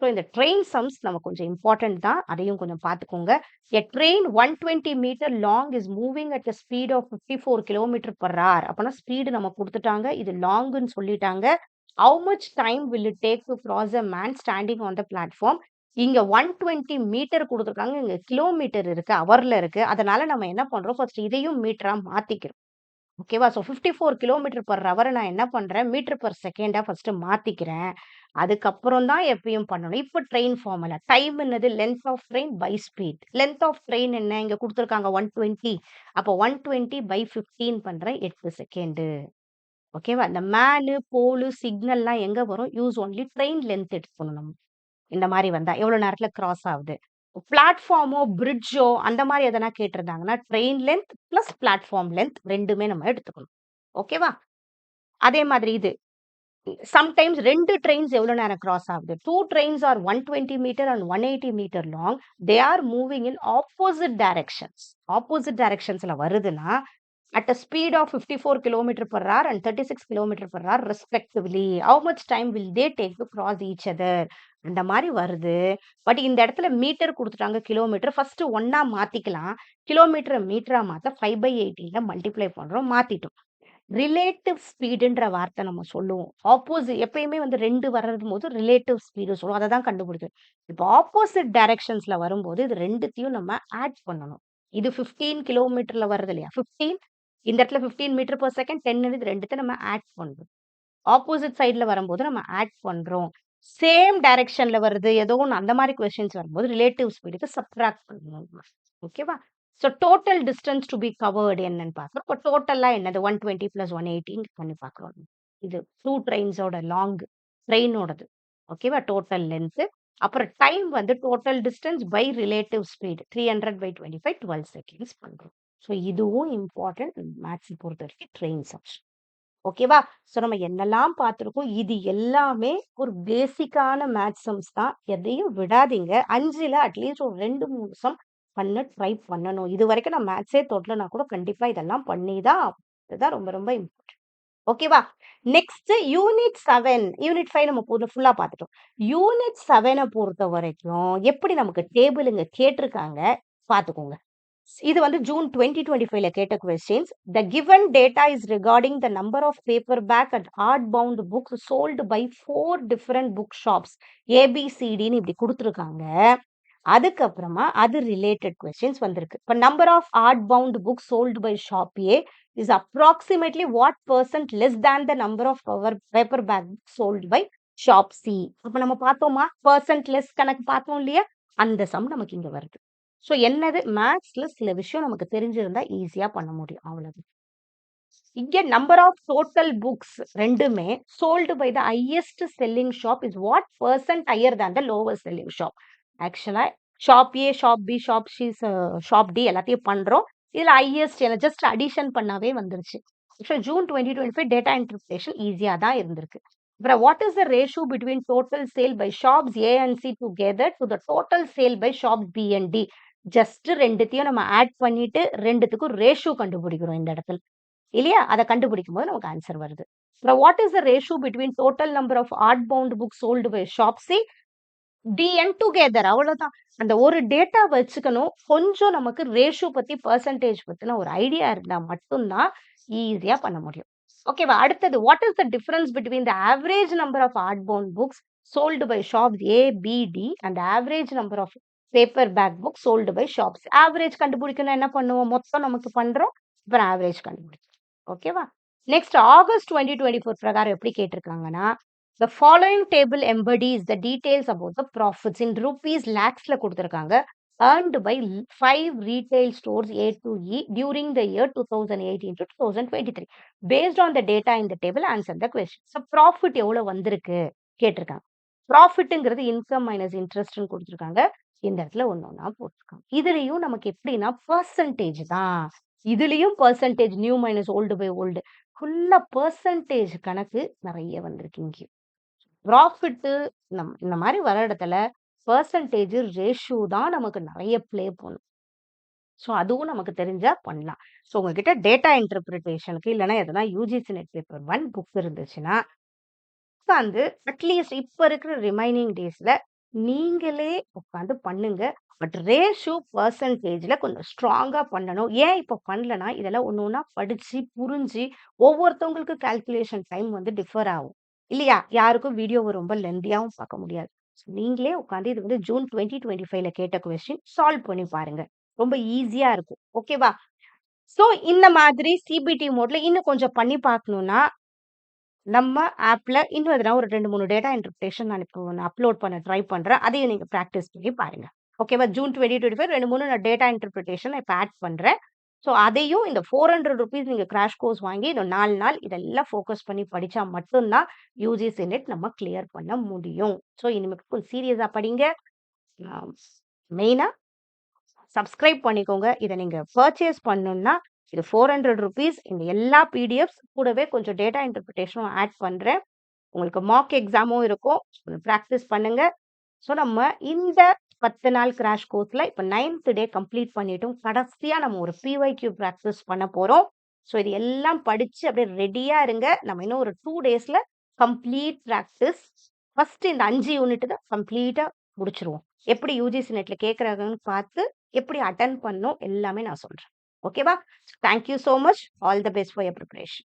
ஸோ இந்த ட்ரெயின் சம்ஸ் நமக்கு கொஞ்சம் இம்பார்ட்டன்ட் தான். அதையும் கொஞ்சம் பார்த்துக்கோங்க. A train 120 metre long is moving at a speed of 54 kilometre per hour. அப்பன்னா ஸ்பீடு நம்ம குடுத்துட்டாங்க. இது லாங்குன்னு சொல்லிட்டாங்க. How much time will it take to cross a man standing on the platform? இங்க 120 மீட்டர் குடுத்துருக்காங்க. இங்க கிலோமீட்டர் இருக்கு, ஹவர்ல இருக்கு. அதனால நம்ம என்ன பண்றோம், ஃபர்ஸ்ட் இதையும் மீட்டரா மாத்திக்கிறோம். ஓகேவா? ஸோ 54 கிலோமீட்டர் பெர் ஹவர் நான் என்ன பண்றேன், மீட்டர் பெர் செகண்டா ஃபர்ஸ்ட் மாத்திக்கிறேன். அதுக்கப்புறம் தான் எப்பயும் பண்ணணும். இப்ப ட்ரெயின் ஃபார்முலா. டைம் என்னது? Length of train by speed. Length of train என்ன? இங்க குடுத்துருக்காங்க 120. அப்போ 120 பை 15 பண்றேன் 8 செகண்டு. ஓகேவா? இந்த மேனு, போலு, சிக்னல்லாம் எங்க வரும்? யூஸ் ஒன்லி ட்ரெயின் லென்த் எடுத்துக்கணும் நம்ம. இந்த மாரி வந்தா, எவ்வளோ நேரத்துல கிராஸ் ஆகுது. பிளாட்ஃபார்மோ, பிரிட்ஜோ அந்த மாரி எதனா கேட்டிருந்தாங்கன்னா, train length plus platform length 2மே நம்ம எடுத்துக்கணும். ஓகேவா? அதே மாதிரி இது. சம்டைம்ஸ் 2 ட்ரெயின்ஸ் எவ்வளோ நேரம் கிராஸ் ஆகுது. 2 trains are 120 metre and 180 metre long. They are moving in opposite directions. Opposite டைரக்ஷன்ஸ்ல வருதுன்னா, at a speed of 54 kilometer per hour and 36 kilometer per hour respectively. How much time will they take to cross each other? அந்த மாரி வருது. But இந்த இடத்துல metre குடுத்துட்டாங்க, kilometre. First 1ஆ மாத்திக்கலாம். கிலோமீட்டர மீட்டரா மாத்த 5/18ல மல்டிப்ளை பண்றோம். மாத்திட்டோம். ரிலேட்டிவ் ஸ்பீடுன்ற வார்த்தை நம்ம சொல்லுவோம். எப்பயுமே வந்து 2 வரும்போது ரிலேட்டிவ் ஸ்பீடு சொல்லுவோம். அத தான் கண்டுபிடிக்கணும். இப்போ ஆப்போசிட் டைரக்ஷன்ஸ்ல வரும்போது இது 2த்தையும் நம்ம ஆட் பண்ணணும். இது 15 கிலோமீட்டர்ல வருது இல்லையா? 15 இந்த இடத்துல 15 மீட்டர் பெர் செகண்ட் 10 இது 2த்த நம்ம ஆட் பண்றோம். ஆப்போசிட் சைட்ல வரும்போது நம்ம ஆட் பண்றோம். சேம் டைரக்ஷன்ல வருது. ஏதோ ஒண்ணு அந்த மாரி கொஸ்டின்ஸ் வரும்போது ரிலேட்டிவ் ஸ்பீடுக்கு சப்ட்ராக்ட் பண்ணணும். ஓகேவா? So total distance to be covered என்னன்னு பார்க்குறோம். இப்போ டோட்டலா என்னது 120 + 180 பண்ணி பார்க்குறோம். இது 2 ட்ரெயின்ஸோட லாங் ட்ரெயினோடது. ஓகேவா? Total length. அப்புறம் டைம் வந்து total distance by relative speed 300/25 12 seconds பண்றோம். ஸோ இதுவும் இம்பார்ட்டன்ட் மேத்ஸ் பொறுத்தவரைக்கும் ட்ரெயின் செக்ஷன். ஓகேவா? ஸோ நம்ம என்னெல்லாம் பார்த்துருக்கோம், இது எல்லாமே ஒரு பேசிக்கான மேத்ஸ் சம்ஸ் தான். எதையும் விடாதீங்க. 5ல அட்லீஸ்ட் ஒரு 2, 3 சம் பண்ண ட்ரை பண்ணணும். இதுவரைக்கும் நான் மேத்ஸே தொடலனா கூட கண்டிப்பா இதெல்லாம் பண்ணி தான் இதுதான் ரொம்ப ரொம்ப இம்பார்ட்டன்ட். ஓகேவா? நெக்ஸ்ட் யூனிட் 7, யூனிட் 5 நம்ம ஃபுல்லா பார்த்துட்டோம். யூனிட் 7 பொறுத்தவரைக்கும் எப்படி நமக்கு டேபிள் இங்க கேட்டிருக்காங்க பார்த்துக்கோங்க. இது வந்து ஜூன் 2025ல கேட்ட questions. The given data is regarding the number of paperback and hardbound books sold by 4 different book shops. ABCDன்னு இப்படி குடுத்துருக்காங்க. அதுக்கப்புறமா அது ரிலேட்டட் கொஸ்டின்ஸ் வந்திருக்கு. இப்ப number of hardbound books sold by shop A is approximately what percent less than the number of paperback books sold by shop C. அப்ப நம்ம பார்த்தோமா? பெர்சன்ட் லெஸ் கணக்கு பார்த்தோம் இல்லையா? அந்த சம் நமக்கு இங்க வருது. ஸோ என்னது மேத்ஸ்ல சில விஷயம் நமக்கு தெரிஞ்சிருந்தா ஈஸியா பண்ண முடியும். அவ்வளவு. இங்க நம்பர் ஆஃப் டோட்டல் புக்ஸ் ரெண்டுமே sold by the highest selling shop is what percent higher than the lower selling shop. ஆக்சுவலா shop A, shop B, shop C, shop D எல்லாத்தையும் பண்றோம். இதுல ஹையஸ்ட் ஜஸ்ட் அடிஷன் பண்ணாவே வந்துருச்சு. ஜூன் 2025 டேட்டா இன்டர்பிரேஷன் ஈஸியா தான் இருந்திருக்கு. அப்புறம் what is the ratio between total sale by shops A and C together to the total sale by shops B and D. Just ரெண்டுத்தையும் நம்ம ஆட் பண்ணிட்டு ரெண்டுத்துக்கும் ரேஷியோ கண்டுபிடிக்கிறோம் இந்த இடத்துல இல்லையா? அதை கண்டுபிடிக்கும் போது நமக்கு ஆன்சர் வருது. அப்புறம் what is the ratio between total number of hard bound book sold by shop C DN together. அவ்வளவுதான். அந்த ஒரு டேட்டா வச்சுக்கணும். கொஞ்சம் நமக்கு ரேஷியோ பத்தி பெர்சன்டேஜ் பத்தின ஒரு ஐடியா இருந்தா மட்டும்தான் ஈஸியா பண்ண முடியும். ஓகேவா? அடுத்தது what is the difference between the average number of hard bound books sold by shops A B D and average number of paper back book sold by shops. Average கண்டுபிடிக்கணும் என்ன பண்ணுவோம்? மொத்தம் நமக்கு பண்றோம். அப்புறம் ஆவரேஜ் கண்டுபிடிக்கும். ஓகேவா? நெக்ஸ்ட் ஆகஸ்ட் 2024 பிரகாரம் எப்படி கேட்டிருக்காங்கன்னா, the following table embodies the details about the profits in rupees lakhsல கொடுத்திருக்காங்க. earned by 5 retail stores A to E during the year 2018 to 2023. Based on the data in the table, answer the question. So profit எவ்வளவு வந்திருக்கு கேட்டிருக்காங்க. ப்ராஃபிட்ங்கிறது income minus இன்ட்ரெஸ்ட்னு கொடுத்திருக்காங்க. இந்த இடத்துல ஒண்ணா போட்டிருக்காங்க. இதுலயும் நமக்கு எப்படின்னா பெர்சன்டேஜ் தான். இதுலயும் percentage new minus old by old ஃபுல்லா பெர்சன்டேஜ் கணக்கு நிறைய வந்திருக்கு இங்க. ப்ராஃபிட்டு இந்த மாதிரி வர இடத்துல பெர்சன்டேஜ் ரேஷியோ தான் நமக்கு நிறைய ப்ளே பண்ணும். ஸோ அதுவும் நமக்கு தெரிஞ்சா பண்ணலாம். ஸோ உங்ககிட்ட டேட்டா இன்டர்பிரிட்டேஷனுக்கு இல்லைன்னா எதனா யூஜிசி நெட் பேப்பர் 1 புக் இருந்துச்சுன்னா உட்காந்து அட்லீஸ்ட் இப்ப இருக்கிற ரிமைனிங் டேஸ்ல நீங்களே உட்காந்து பண்ணுங்க. பட் ரேஷியோ பெர்சன்டேஜ்ல கொஞ்சம் ஸ்ட்ராங்கா பண்ணணும். ஏன் இப்ப பண்ணலன்னா இதெல்லாம் ஒண்ணு ஒண்ணா படிச்சு புரிஞ்சு ஒவ்வொருத்தவங்களுக்கு கால்குலேஷன் டைம் வந்து டிஃபர் ஆகும் இல்லையா? யாருக்கும் வீடியோவை ரொம்ப லென்தியாவும் பார்க்க முடியாது. நீங்களே உட்காந்து இது வந்து ஜூன் 2025ல கேட்ட கொஸ்டின் சால்வ் பண்ணி பாருங்க. ரொம்ப ஈஸியா இருக்கும். ஓகேவா? ஸோ இந்த மாதிரி சிபிடி மோட்ல இன்னும் கொஞ்சம் பண்ணி பார்க்கணும்னா, நம்ம ஆப்ல இன்னும் எதனா ஒரு 2, 3 டேட்டா இன்டர்பிரேஷன் நான் இப்போ ஒண்ணு அப்லோட் பண்ண ட்ரை பண்றேன். அதையும் நீங்க பிராக்டிஸ் பண்ணி பாருங்க. ஓகேவா? ஜூன் 2025 2, 3 நான் டேட்டா இன்டர்பிரிட்டேஷன் இப்ப ஆட் பண்றேன். ஸோ அதையும் இந்த ₹400 நீங்க கிராஷ் கோர்ஸ் வாங்கி இந்த 4 நாள் இதெல்லாம் ஃபோக்கஸ் பண்ணி படிச்சா மட்டும் தான் யுஜிசி நெட் நம்ம கிளியர் பண்ண முடியும். ஸோ இனிமேட்டு கொஞ்சம் சீரியஸா படிங்க. அ மெயினா சப்ஸ்கிரைப் பண்ணிக்கோங்க. இத நீங்க பர்ச்சேஸ் பண்ணணும்னா, இது ₹400 இந்த எல்லா பிடிஎஃப்ஸ் கூடவே கொஞ்சம் டேட்டா இன்டர்பிரிட்டேஷனும் ஆட் பண்றேன். உங்களுக்கு மாக் எக்ஸாமும் இருக்கும். பிராக்டிஸ் பண்ணுங்க. ஸோ நம்ம இந்த 10 நாள் கிராஷ் கோர்ஸ்ல இப்ப 9த் டே கம்ப்ளீட் பண்ணிட்டோம். கடைசியா நம்ம ஒரு பிஒய்க்யூ பிராக்டிஸ் பண்ண போறோம். ஸோ இது எல்லாம் படிச்சு அப்படியே ரெடியா இருங்க. நம்ம இன்னும் ஒரு 2 டேஸ்ல கம்ப்ளீட் பிராக்டிஸ். ஃபர்ஸ்ட் இந்த 5 யூனிட் தான் கம்ப்ளீட்டா முடிச்சுருவோம். எப்படி யுஜிசி நெட்ல கேட்கறாங்கன்னு பார்த்து, எப்படி அட்டெண்ட் பண்ணணும் எல்லாமே நான் சொல்றேன். ஓகேவா? Thank you so much. All the best for your preparation.